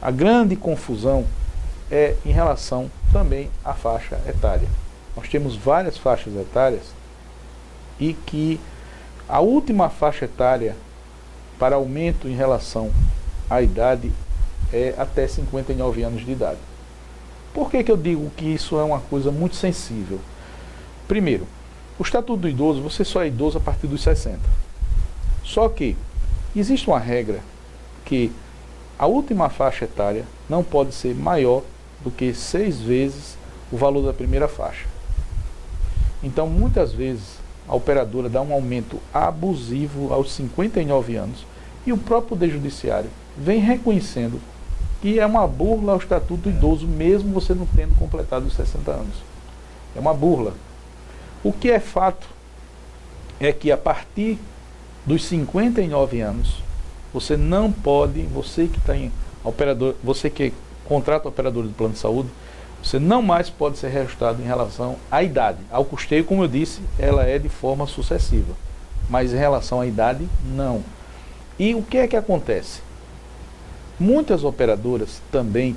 a grande confusão é em relação também à faixa etária. Nós temos várias faixas etárias e que a última faixa etária para aumento em relação à idade é até 59 anos de idade. Por que eu digo que isso é uma coisa muito sensível? Primeiro, o Estatuto do Idoso, você só é idoso a partir dos 60. Só que existe uma regra que a última faixa etária não pode ser maior do que 6 vezes o valor da primeira faixa. Então, muitas vezes, a operadora dá um aumento abusivo aos 59 anos e o próprio Poder Judiciário vem reconhecendo que é uma burla ao Estatuto do Idoso, mesmo você não tendo completado os 60 anos. É uma burla. O que é fato é que a partir dos 59 anos, você não pode, você que está em operador, você que contrata operador de plano de saúde, você não mais pode ser reajustado em relação à idade. Ao custeio, como eu disse, ela é de forma sucessiva, mas em relação à idade, não. E o que é que acontece? Muitas operadoras também,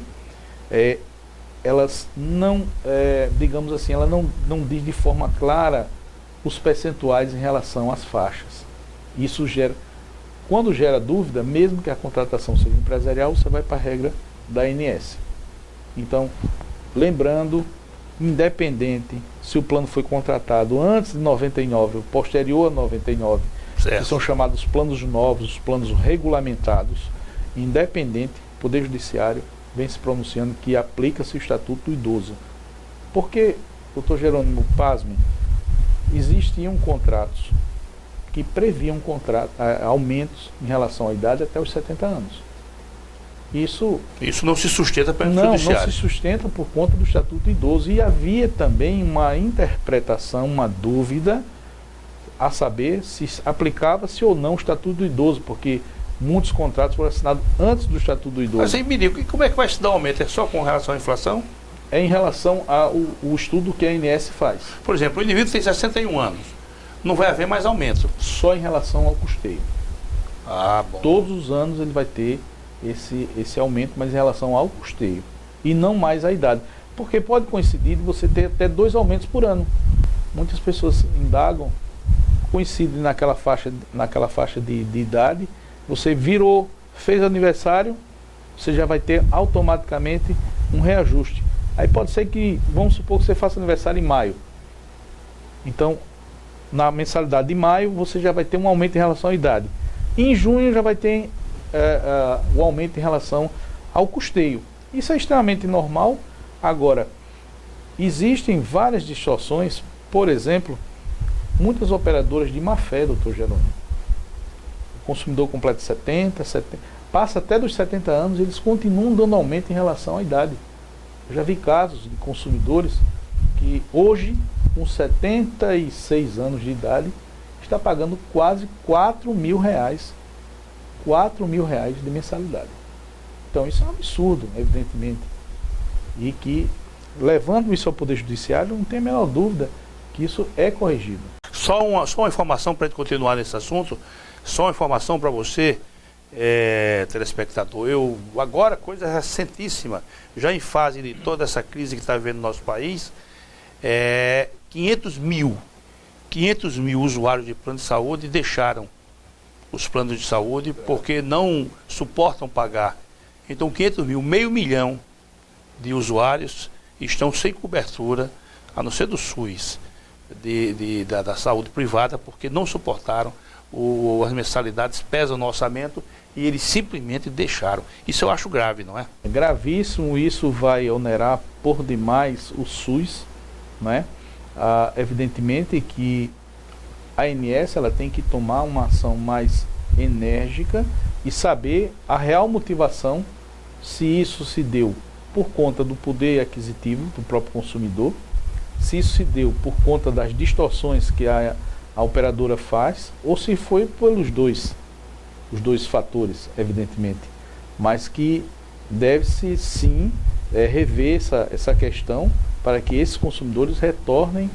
elas não, digamos assim, ela não diz de forma clara os percentuais em relação às faixas. Isso gera, quando gera dúvida, mesmo que a contratação seja empresarial, você vai para a regra da ANS. Então, lembrando, independente se o plano foi contratado antes de 99 ou posterior a 99, certo, que são chamados planos novos, os planos regulamentados, independente, o Poder Judiciário vem se pronunciando que aplica-se o Estatuto do Idoso. Porque, doutor Jerônimo, pasme, existiam contratos que previam aumentos em relação à idade até os 70 anos. Isso não se sustenta pelo Judiciário. Não se sustenta por conta do Estatuto do Idoso. E havia também uma interpretação, uma dúvida, a saber se aplicava-se ou não o Estatuto do Idoso, porque muitos contratos foram assinados antes do Estatuto do Idoso. Mas aí me diga, como é que vai se dar o aumento? É só com relação à inflação? É em relação ao estudo que a ANS faz. Por exemplo, o indivíduo tem 61 anos. Não vai haver mais aumento. Só em relação ao custeio. Ah, bom. Todos os anos ele vai ter esse aumento, mas em relação ao custeio. E não mais à idade. Porque pode coincidir de você ter até 2 aumentos por ano. Muitas pessoas indagam, coincide naquela faixa de idade, você virou, fez aniversário, você já vai ter automaticamente um reajuste. Aí pode ser que, vamos supor que você faça aniversário em maio. Então, na mensalidade de maio, você já vai ter um aumento em relação à idade. Em junho já vai ter o aumento em relação ao custeio. Isso é extremamente normal. Agora, existem várias distorções. Por exemplo, muitas operadoras de má fé, doutor Jerônimo. O consumidor completa 70, passa até dos 70 anos, eles continuam dando aumento em relação à idade. Eu já vi casos de consumidores que hoje, com 76 anos de idade, está pagando quase R$4.000. R$4.000 de mensalidade. Então isso é um absurdo, evidentemente. E que, levando isso ao Poder Judiciário, não tem a menor dúvida que isso é corrigido. Só uma informação para a gente continuar nesse assunto, só uma informação para você, telespectador. Agora, coisa recentíssima, já em fase de toda essa crise que está vivendo no nosso país, 500 mil usuários de plano de saúde deixaram os planos de saúde porque não suportam pagar. Então 500 mil, meio milhão de usuários estão sem cobertura, a não ser do SUS, da saúde privada, porque não suportaram, as mensalidades pesam no orçamento e eles simplesmente deixaram. Isso eu acho grave, não é? É gravíssimo, isso vai onerar por demais o SUS, né? Evidentemente que a ANS ela tem que tomar uma ação mais enérgica e saber a real motivação, se isso se deu por conta do poder aquisitivo do próprio consumidor, se isso se deu por conta das distorções que a operadora faz, ou se foi pelos os dois fatores, evidentemente, mas que deve-se sim rever essa questão para que esses consumidores retornem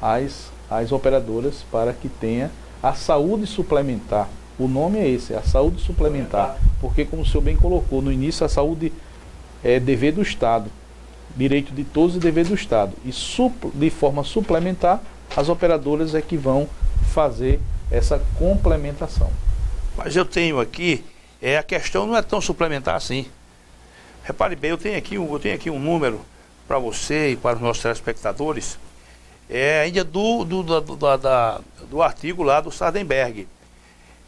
às operadoras para que tenha a saúde suplementar. O nome é esse, a saúde suplementar, porque como o senhor bem colocou no início, a saúde é dever do Estado, direito de todos e dever do Estado, e de forma suplementar, as operadoras é que vão fazer essa complementação. Mas eu tenho aqui, a questão não é tão suplementar assim. Repare bem, eu tenho aqui um número para você e para os nossos telespectadores, ainda do artigo lá do Sardenberg.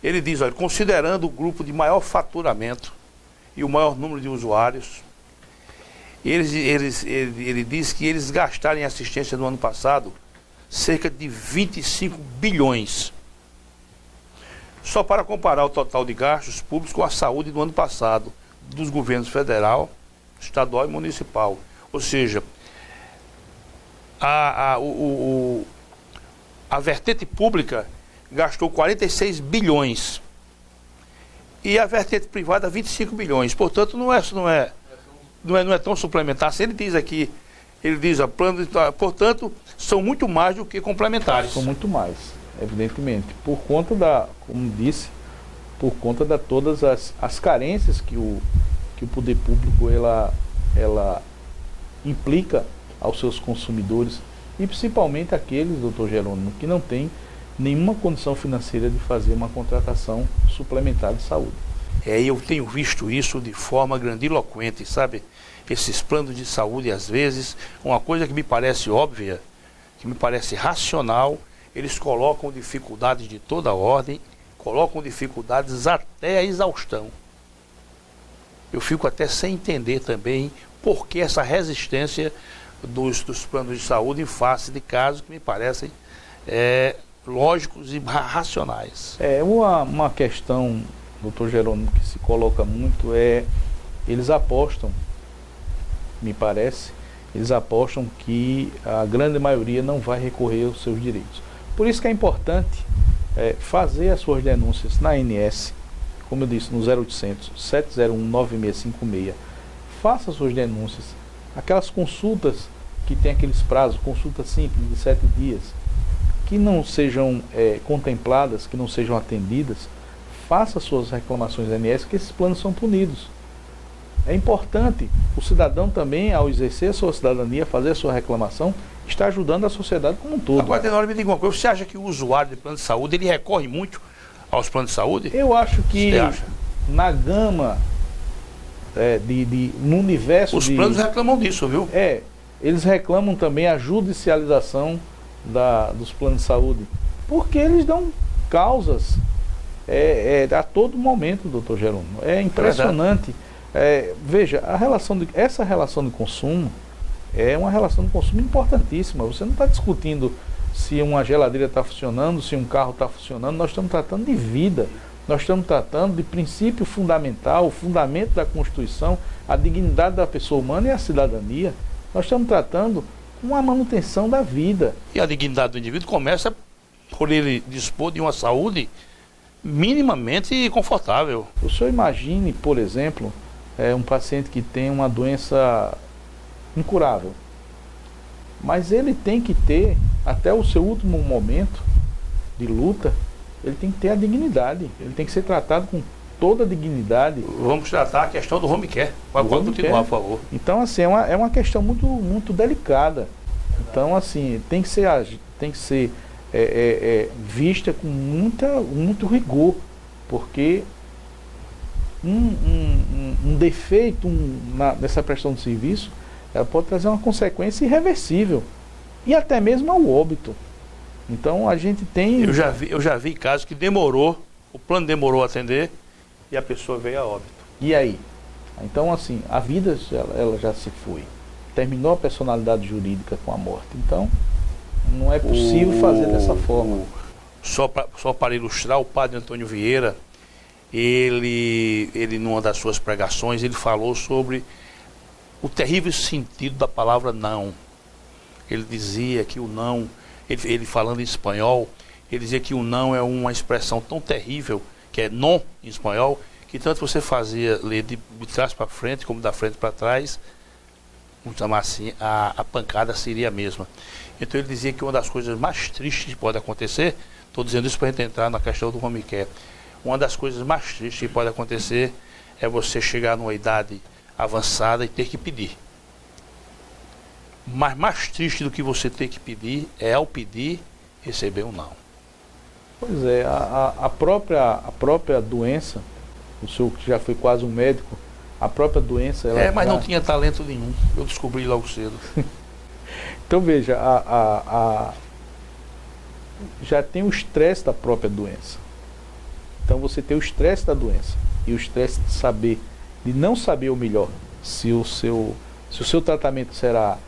Ele diz, olha, considerando o grupo de maior faturamento e o maior número de usuários, ele diz que eles gastaram em assistência no ano passado cerca de 25 bilhões. Só para comparar o total de gastos públicos com a saúde do ano passado, dos governos federal, estadual e municipal. Ou seja, a vertente pública gastou 46 bilhões e a vertente privada 25 bilhões. Portanto, não é tão suplementar. Se ele diz aqui, portanto, são muito mais do que complementares. São muito mais, evidentemente, por conta como disse, por conta de todas as carências que o poder público ela implica aos seus consumidores, e principalmente aqueles, doutor Jerônimo, que não tem nenhuma condição financeira de fazer uma contratação suplementar de saúde. Eu tenho visto isso de forma grandiloquente, sabe? Esses planos de saúde, às vezes, uma coisa que me parece óbvia, que me parece racional, eles colocam dificuldades de toda ordem, colocam dificuldades até a exaustão. Eu fico até sem entender também por que essa resistência dos planos de saúde em face de casos que me parecem lógicos e racionais. Uma questão, doutor Jerônimo, que se coloca muito eles apostam, me parece, que a grande maioria não vai recorrer aos seus direitos. Por isso que é importante fazer as suas denúncias na ANS, como eu disse, no 0800 701 9656. Faça as suas denúncias. Aquelas consultas que tem aqueles prazos, consulta simples de 7 dias, que não sejam contempladas, que não sejam atendidas, faça suas reclamações da ANS, que esses planos são punidos. É importante o cidadão também, ao exercer a sua cidadania, fazer a sua reclamação, está ajudando a sociedade como um todo. Agora, Tenório, me diga uma coisa, você acha que o usuário de plano de saúde, ele recorre muito aos planos de saúde? Eu acho que na gama, no universo... Os planos reclamam disso, viu? Eles reclamam também a judicialização dos planos de saúde, porque eles dão causas a todo momento, doutor Jerônimo. É impressionante. Veja, essa relação de consumo é uma relação de consumo importantíssima. Você não está discutindo se uma geladeira está funcionando, se um carro está funcionando. Nós estamos tratando de vida. Nós estamos tratando de princípio fundamental, o fundamento da Constituição, a dignidade da pessoa humana e a cidadania. Nós estamos tratando com a manutenção da vida. E a dignidade do indivíduo começa por ele dispor de uma saúde minimamente confortável. O senhor imagine, por exemplo, um paciente que tem uma doença incurável, mas ele tem que ter, até o seu último momento de luta, ele tem que ter a dignidade, ele tem que ser tratado com toda a dignidade. Vamos tratar a questão do home care. Pode continuar, por favor. Então, assim, é uma questão muito, muito delicada. Então, assim, tem que ser vista com muito rigor, porque um defeito nessa prestação de serviço, ela pode trazer uma consequência irreversível e até mesmo ao óbito. Então a gente tem... Eu já vi casos que o plano demorou a atender e a pessoa veio a óbito. E aí? Então, assim, a vida ela já se foi. Terminou a personalidade jurídica com a morte. Então, não é possível fazer dessa forma. Só para ilustrar, o padre Antônio Vieira, ele numa das suas pregações, ele falou sobre o terrível sentido da palavra não. Ele dizia que o não, ele falando em espanhol, ele dizia que o não é uma expressão tão terrível, que é non em espanhol, que tanto você fazia ler de trás para frente, como da frente para trás, vamos chamar assim, a pancada seria a mesma. Então ele dizia que uma das coisas mais tristes que pode acontecer, estou dizendo isso para a gente entrar na questão do home care, uma das coisas mais tristes que pode acontecer é você chegar numa idade avançada e ter que pedir. Mas mais triste do que você ter que pedir é, ao pedir, receber um não. Pois é, a própria doença, o senhor que já foi quase um médico, a própria doença... Ela mas não tinha talento nenhum, eu descobri logo cedo. Então veja, já tem o estresse da própria doença. Então você tem o estresse da doença e o estresse de não saber o melhor, se o seu tratamento será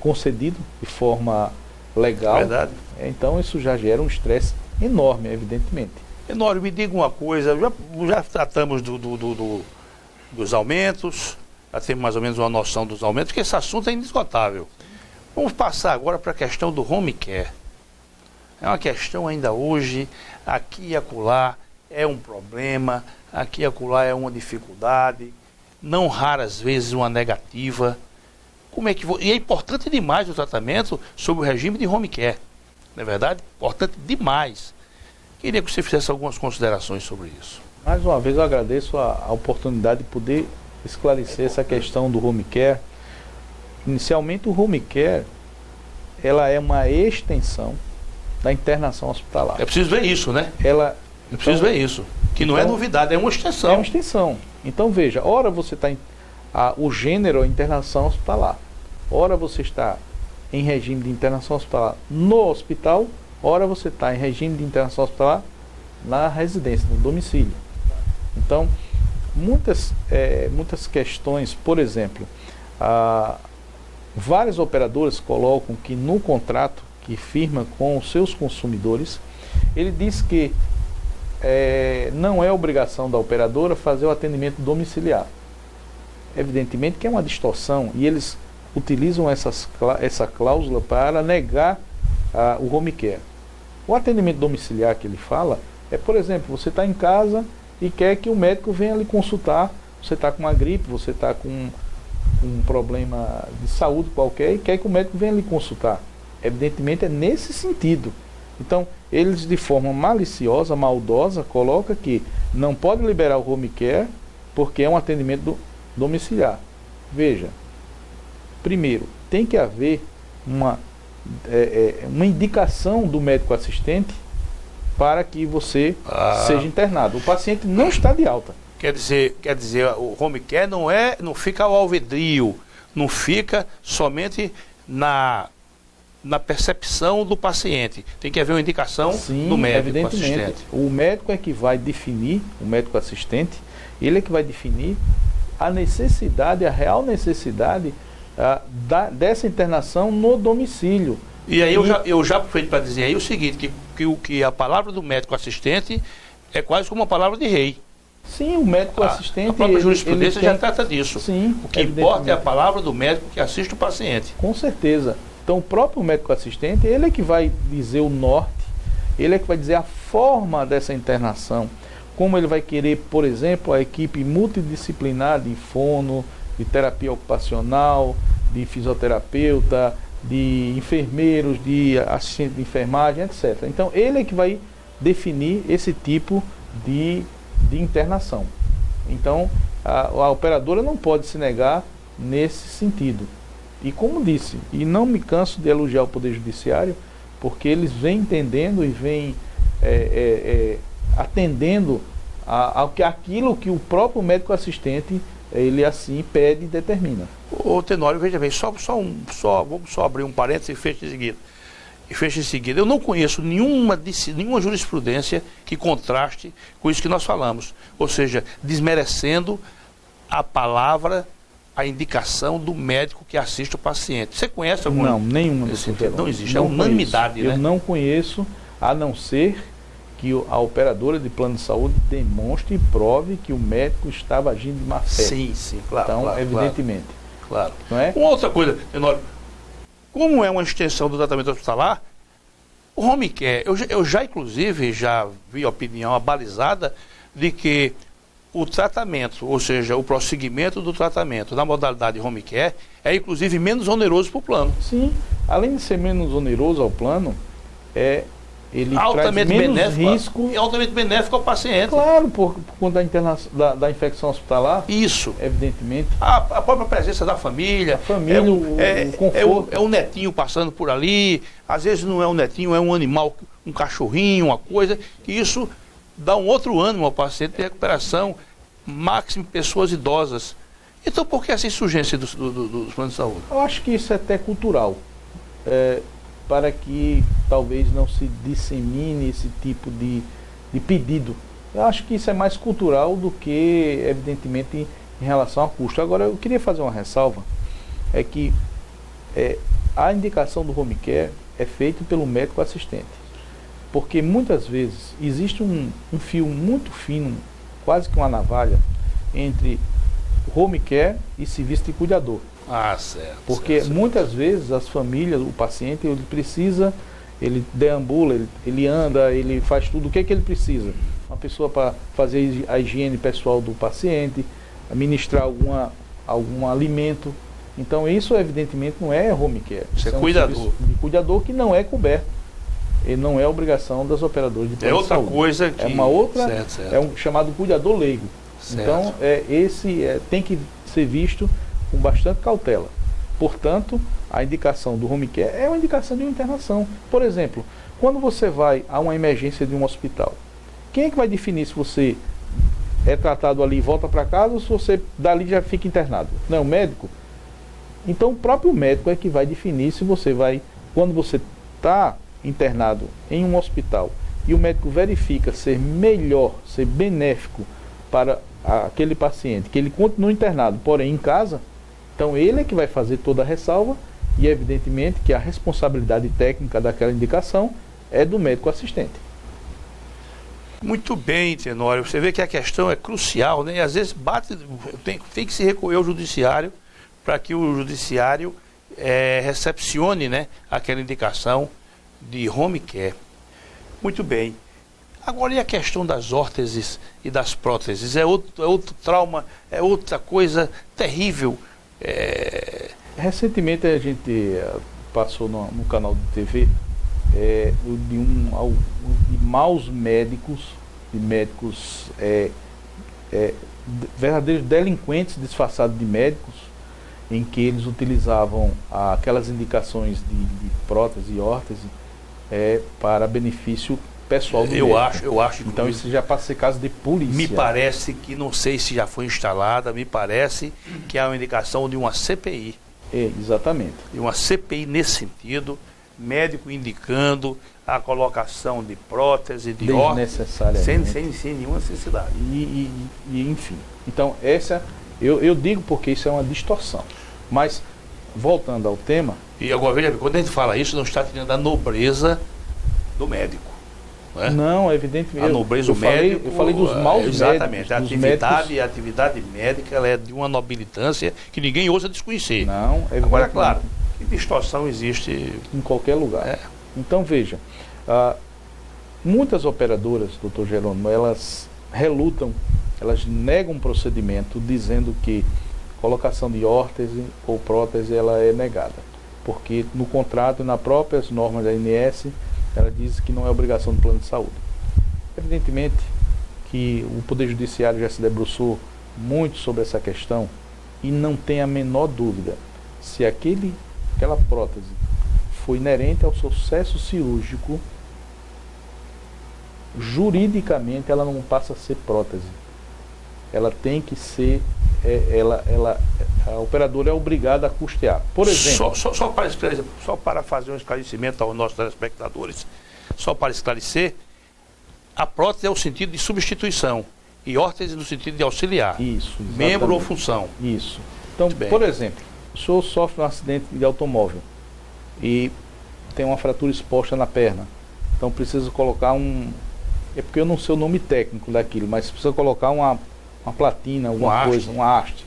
concedido de forma legal. Verdade. Então isso já gera um estresse enorme, evidentemente. Tenório, me diga uma coisa, já tratamos dos aumentos, já temos mais ou menos uma noção dos aumentos, porque esse assunto é inesgotável. Vamos passar agora para a questão do home care. É uma questão ainda hoje, aqui e acolá é um problema, aqui e acolá é uma dificuldade, não raras vezes uma negativa. Como é que e é importante demais o tratamento sobre o regime de home care, não é verdade? Importante demais. Queria que você fizesse algumas considerações sobre isso. Mais uma vez eu agradeço a oportunidade de poder esclarecer essa questão do home care. Inicialmente o home care, ela é uma extensão da internação hospitalar. É preciso ver isso, né? É preciso ver isso. Que não é novidade, é uma extensão. É uma extensão. Então veja, ora você está o gênero é internação hospitalar. Ora você está em regime de internação hospitalar no hospital, ora você está em regime de internação hospitalar na residência, no domicílio. Então, muitas questões, por exemplo, várias operadoras colocam que no contrato que firma com os seus consumidores, ele diz que não é obrigação da operadora fazer o atendimento domiciliar. Evidentemente que é uma distorção e eles utilizam essa cláusula para negar o home care. O atendimento domiciliar que ele fala é, por exemplo, você está em casa e quer que o médico venha lhe consultar, você está com uma gripe, você está com um problema de saúde qualquer e quer que o médico venha lhe consultar. Evidentemente é nesse sentido. Então, eles de forma maliciosa, maldosa, colocam que não pode liberar o home care porque é um atendimento domiciliar. Veja, primeiro, tem que haver uma indicação do médico assistente para que você seja internado. O paciente não está de alta. Quer dizer, o home care não fica ao alvedrio, não fica somente na percepção do paciente. Tem que haver uma indicação do médico assistente. O médico é que vai definir, o médico assistente, ele é que vai definir a necessidade, a real necessidade dessa internação no domicílio. E aí eu já aproveito para dizer aí o seguinte, que a palavra do médico assistente é quase como uma palavra de rei. Sim, o médico assistente... A própria jurisprudência já trata disso. Sim, o que importa é a palavra do médico que assiste o paciente. Com certeza. Então o próprio médico assistente, ele é que vai dizer o norte, ele é que vai dizer a forma dessa internação, como ele vai querer, por exemplo, a equipe multidisciplinar de fono, de terapia ocupacional, de fisioterapeuta, de enfermeiros, de assistente de enfermagem, etc. Então ele é que vai definir esse tipo de internação. Então a operadora não pode se negar nesse sentido. E como disse, e não me canso de elogiar o Poder Judiciário, porque eles vêm entendendo e vêm atendendo aquilo que o próprio médico assistente ele assim pede e determina. Ô Tenório, veja bem, vamos só abrir um parênteses e fecha em seguida. e fecha em seguida. Eu não conheço nenhuma jurisprudência que contraste com isso que nós falamos. Ou seja, desmerecendo a palavra, a indicação do médico que assiste o paciente. Você conhece alguma? Não, nenhuma. Não existe, é unanimidade, né? Eu não conheço, a não ser que a operadora de plano de saúde demonstre e prove que o médico estava agindo de má fé. Sim, claro. Então, claro, evidentemente. Claro. Não é? Uma outra coisa, Tenório, como é uma extensão do tratamento hospitalar, o home care, eu já inclusive já vi a opinião abalizada de que o tratamento, ou seja, o prosseguimento do tratamento na modalidade home care é inclusive menos oneroso para o plano. Sim, além de ser menos oneroso ao plano, ele traz menos risco. É altamente benéfico ao paciente. Claro, por conta da infecção hospitalar. Isso. Evidentemente. A própria presença da família. A família, o conforto. É um netinho passando por ali. Às vezes não é um netinho, é um animal, um cachorrinho, uma coisa. Que isso dá um outro ânimo ao paciente de recuperação, máximo pessoas idosas. Então por que essa insurgência dos planos de saúde? Eu acho que isso é até cultural. Para que talvez não se dissemine esse tipo de pedido. Eu acho que isso é mais cultural do que, evidentemente, em relação ao custo. Agora, eu queria fazer uma ressalva, é que a indicação do home care é feita pelo médico assistente. Porque muitas vezes existe um fio muito fino, quase que uma navalha, entre home care e serviço de cuidador. Ah, certo. Porque muitas vezes as famílias, o paciente, ele precisa, ele deambula, ele anda, ele faz tudo. O que é que ele precisa? Uma pessoa para fazer a higiene pessoal do paciente, administrar algum alimento. Então isso evidentemente não é home care. Isso é cuidador. De cuidador que não é coberto. Ele não é obrigação das operadoras de plano de saúde. É outra coisa que... É uma outra, certo. É um chamado cuidador leigo. Certo. Então tem que ser visto com bastante cautela. Portanto, a indicação do home care é uma indicação de uma internação. Por exemplo, quando você vai a uma emergência de um hospital, quem é que vai definir se você é tratado ali e volta para casa ou se você dali já fica internado? Não é o médico? Então, o próprio médico é que vai definir se você vai, quando você está internado em um hospital e o médico verifica ser melhor, ser benéfico para aquele paciente, que ele continue internado, porém em casa, então ele é que vai fazer toda a ressalva e evidentemente que a responsabilidade técnica daquela indicação é do médico assistente. Muito bem, Tenório. Você vê que a questão é crucial, né? E às vezes tem que se recorrer ao judiciário para que o judiciário recepcione, né, aquela indicação de home care. Muito bem. Agora, e a questão das órteses e das próteses? É outro trauma, é outra coisa terrível. Recentemente a gente passou no canal de TV de maus médicos, verdadeiros delinquentes disfarçados de médicos, em que eles utilizavam aquelas indicações de prótese e órtese para benefício pessoal do médico. Eu acho. Então isso já passa a ser caso de polícia. Me parece que, não sei se já foi instalada, me parece que é uma indicação de uma CPI. Exatamente. De uma CPI nesse sentido, médico indicando a colocação de prótese, de órtese, sem nenhuma necessidade. E enfim. Então eu digo porque isso é uma distorção. Mas, voltando ao tema... E agora, veja, quando a gente fala isso, não está tirando a nobreza do médico. Não, evidentemente. A nobreza do médico. Eu falei dos maus médicos. Exatamente. A atividade médica ela é de uma nobilitância que ninguém ousa desconhecer. Não, agora, claro, que distorção existe em qualquer lugar. Então, veja, muitas operadoras, doutor Jerônimo, elas relutam, elas negam um procedimento dizendo que colocação de órtese ou prótese ela é negada. Porque no contrato e nas próprias normas da ANS, ela diz que não é obrigação do plano de saúde. Evidentemente que o Poder Judiciário já se debruçou muito sobre essa questão e não tem a menor dúvida se aquela prótese foi inerente ao sucesso cirúrgico, juridicamente ela não passa a ser prótese. Ela tem que ser, A operadora é obrigada a custear. Por exemplo... Só para fazer um esclarecimento aos nossos telespectadores, só para esclarecer, a prótese é o sentido de substituição e órtese no sentido de auxiliar. Isso, exatamente. Membro ou função. Isso. Então, por exemplo, o senhor sofre um acidente de automóvel e tem uma fratura exposta na perna. Então precisa colocar é porque eu não sei o nome técnico daquilo, mas precisa colocar uma platina, alguma coisa, uma haste.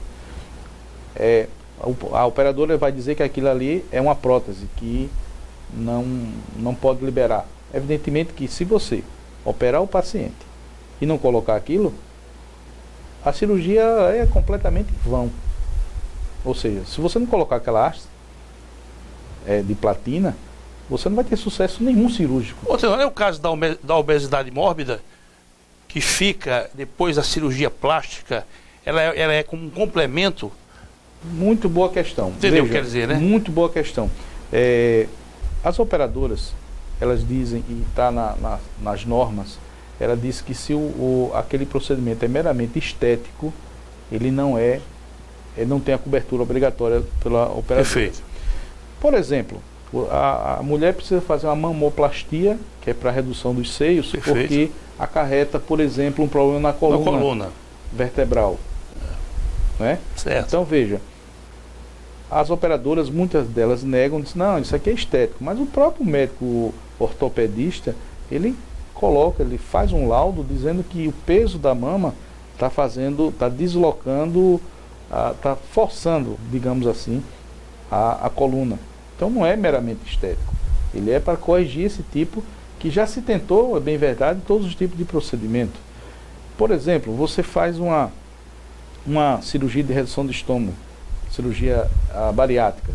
A operadora vai dizer que aquilo ali é uma prótese, que não pode liberar. Evidentemente que se você operar o paciente e não colocar aquilo, a cirurgia é completamente em vão. Ou seja, se você não colocar aquela haste de platina, você não vai ter sucesso nenhum cirúrgico. Outro, não é o caso da obesidade mórbida, que fica depois da cirurgia plástica, ela é como um complemento. Muito boa questão. Entendeu o que quer dizer, né? Muito boa questão. As operadoras, elas dizem, e está nas normas, ela diz que se aquele procedimento é meramente estético, ele não tem a cobertura obrigatória pela operadora. Perfeito. Por exemplo, a mulher precisa fazer uma mamoplastia, que é para redução dos seios, perfeito, porque acarreta, por exemplo, um problema na coluna vertebral. Né? Certo. Então veja, as operadoras, muitas delas negam, dizem, não, isso aqui é estético, mas o próprio médico ortopedista, ele faz um laudo dizendo que o peso da mama está deslocando, está forçando, digamos assim, a coluna. Então não é meramente estético, ele é para corrigir esse tipo, que já se tentou, é bem verdade, todos os tipos de procedimento. Por exemplo, você faz uma cirurgia de redução de estômago, cirurgia bariátrica,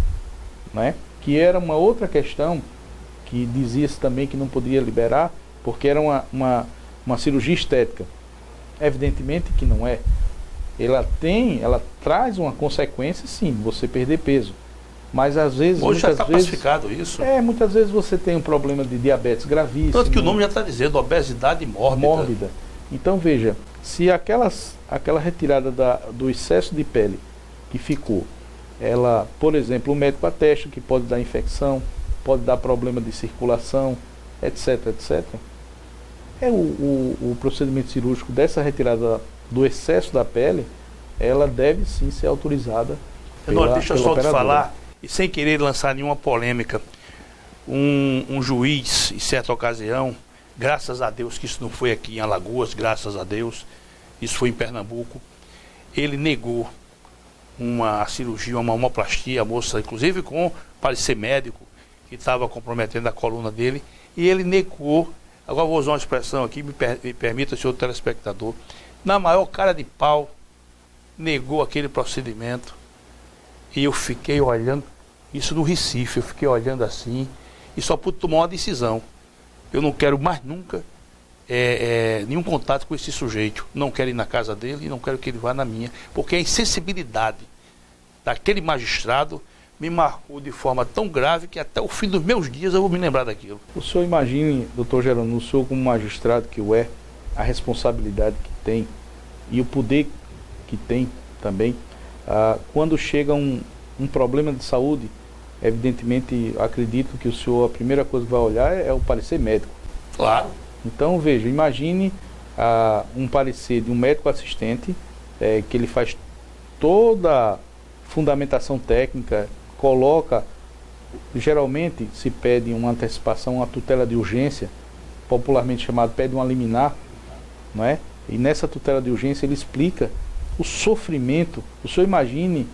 né? Que era uma outra questão que dizia-se também que não podia liberar, porque era uma cirurgia estética. Evidentemente que não é. Ela traz uma consequência, sim, você perder peso. Mas às vezes... Hoje já está classificado isso. Muitas vezes você tem um problema de diabetes gravíssimo. Tanto que o nome já está dizendo, obesidade mórbida. Então veja, se aquela retirada do excesso de pele que ficou, ela, por exemplo, o médico atesta que pode dar infecção, pode dar problema de circulação, etc, etc. O procedimento cirúrgico dessa retirada do excesso da pele, ela deve sim ser autorizada deixa eu só te falar, e sem querer lançar nenhuma polêmica, um juiz, em certa ocasião, graças a Deus que isso não foi aqui em Alagoas, graças a Deus, isso foi em Pernambuco, ele negou uma cirurgia, uma mamoplastia, a moça, inclusive com parecer médico, que estava comprometendo a coluna dele, e ele negou. Agora vou usar uma expressão aqui, me permita, senhor telespectador, na maior cara de pau, negou aquele procedimento, e eu fiquei olhando, isso no Recife, eu fiquei olhando assim, e só pude tomar uma decisão. Eu não quero mais nunca nenhum contato com esse sujeito. Não quero ir na casa dele e não quero que ele vá na minha, porque a insensibilidade daquele magistrado me marcou de forma tão grave que até o fim dos meus dias eu vou me lembrar daquilo. O senhor imagine, doutor Jerônimo, o senhor como magistrado que o é, a responsabilidade que tem e o poder que tem também, quando chega um problema de saúde, evidentemente acredito que o senhor, a primeira coisa que vai olhar é o parecer médico. Claro. Então veja, imagine um parecer de um médico assistente, que ele faz toda a fundamentação técnica, coloca, geralmente se pede uma antecipação, uma tutela de urgência, popularmente chamado, pede uma liminar, não é? E nessa tutela de urgência ele explica o sofrimento. O senhor imagine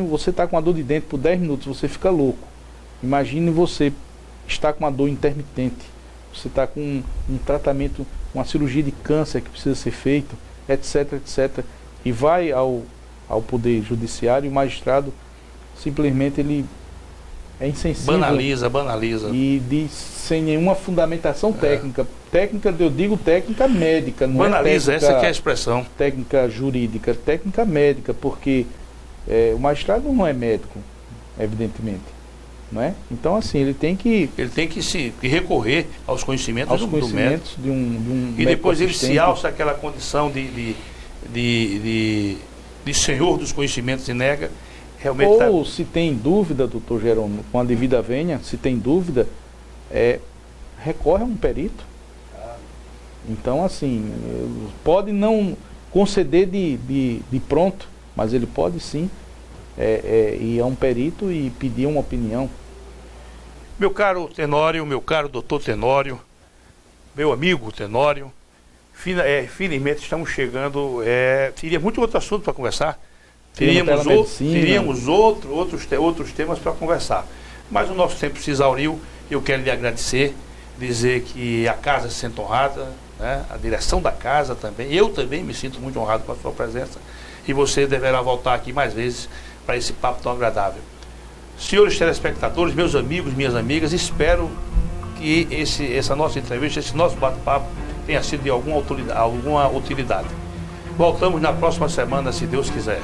você estar com uma dor de dente por 10 minutos, você fica louco. Imagine você estar com uma dor intermitente, você está com um tratamento, uma cirurgia de câncer que precisa ser feito, etc, etc. E vai ao poder judiciário, e o magistrado simplesmente ele é insensível. Banaliza. E diz sem nenhuma fundamentação técnica. Técnica, eu digo técnica médica, não banaliza, é técnica, essa que é a expressão. Técnica jurídica, técnica médica, porque o magistrado não é médico, evidentemente. Não é? Então assim, ele tem que se recorrer aos conhecimentos do médico. De um e depois ele se assistente. alça aquela condição de de senhor dos conhecimentos e nega, realmente Ou se tem dúvida, doutor Jerônimo, com a devida vênia, se tem dúvida, recorre a um perito. Então, assim, pode não conceder de pronto, mas ele pode sim ir a um perito e pedir uma opinião. Meu caro Tenório, meu caro doutor Tenório, meu amigo Tenório, finalmente estamos chegando, teria muito outro assunto para conversar, teríamos outros temas para conversar, mas o nosso tempo se exauriu. Eu quero lhe agradecer, dizer que a casa se sente honrada, né? A direção da casa também, eu também me sinto muito honrado com a sua presença, e você deverá voltar aqui mais vezes para esse papo tão agradável. Senhores telespectadores, meus amigos, minhas amigas, espero que essa nossa entrevista, esse nosso bate-papo tenha sido de alguma utilidade. Voltamos na próxima semana, se Deus quiser.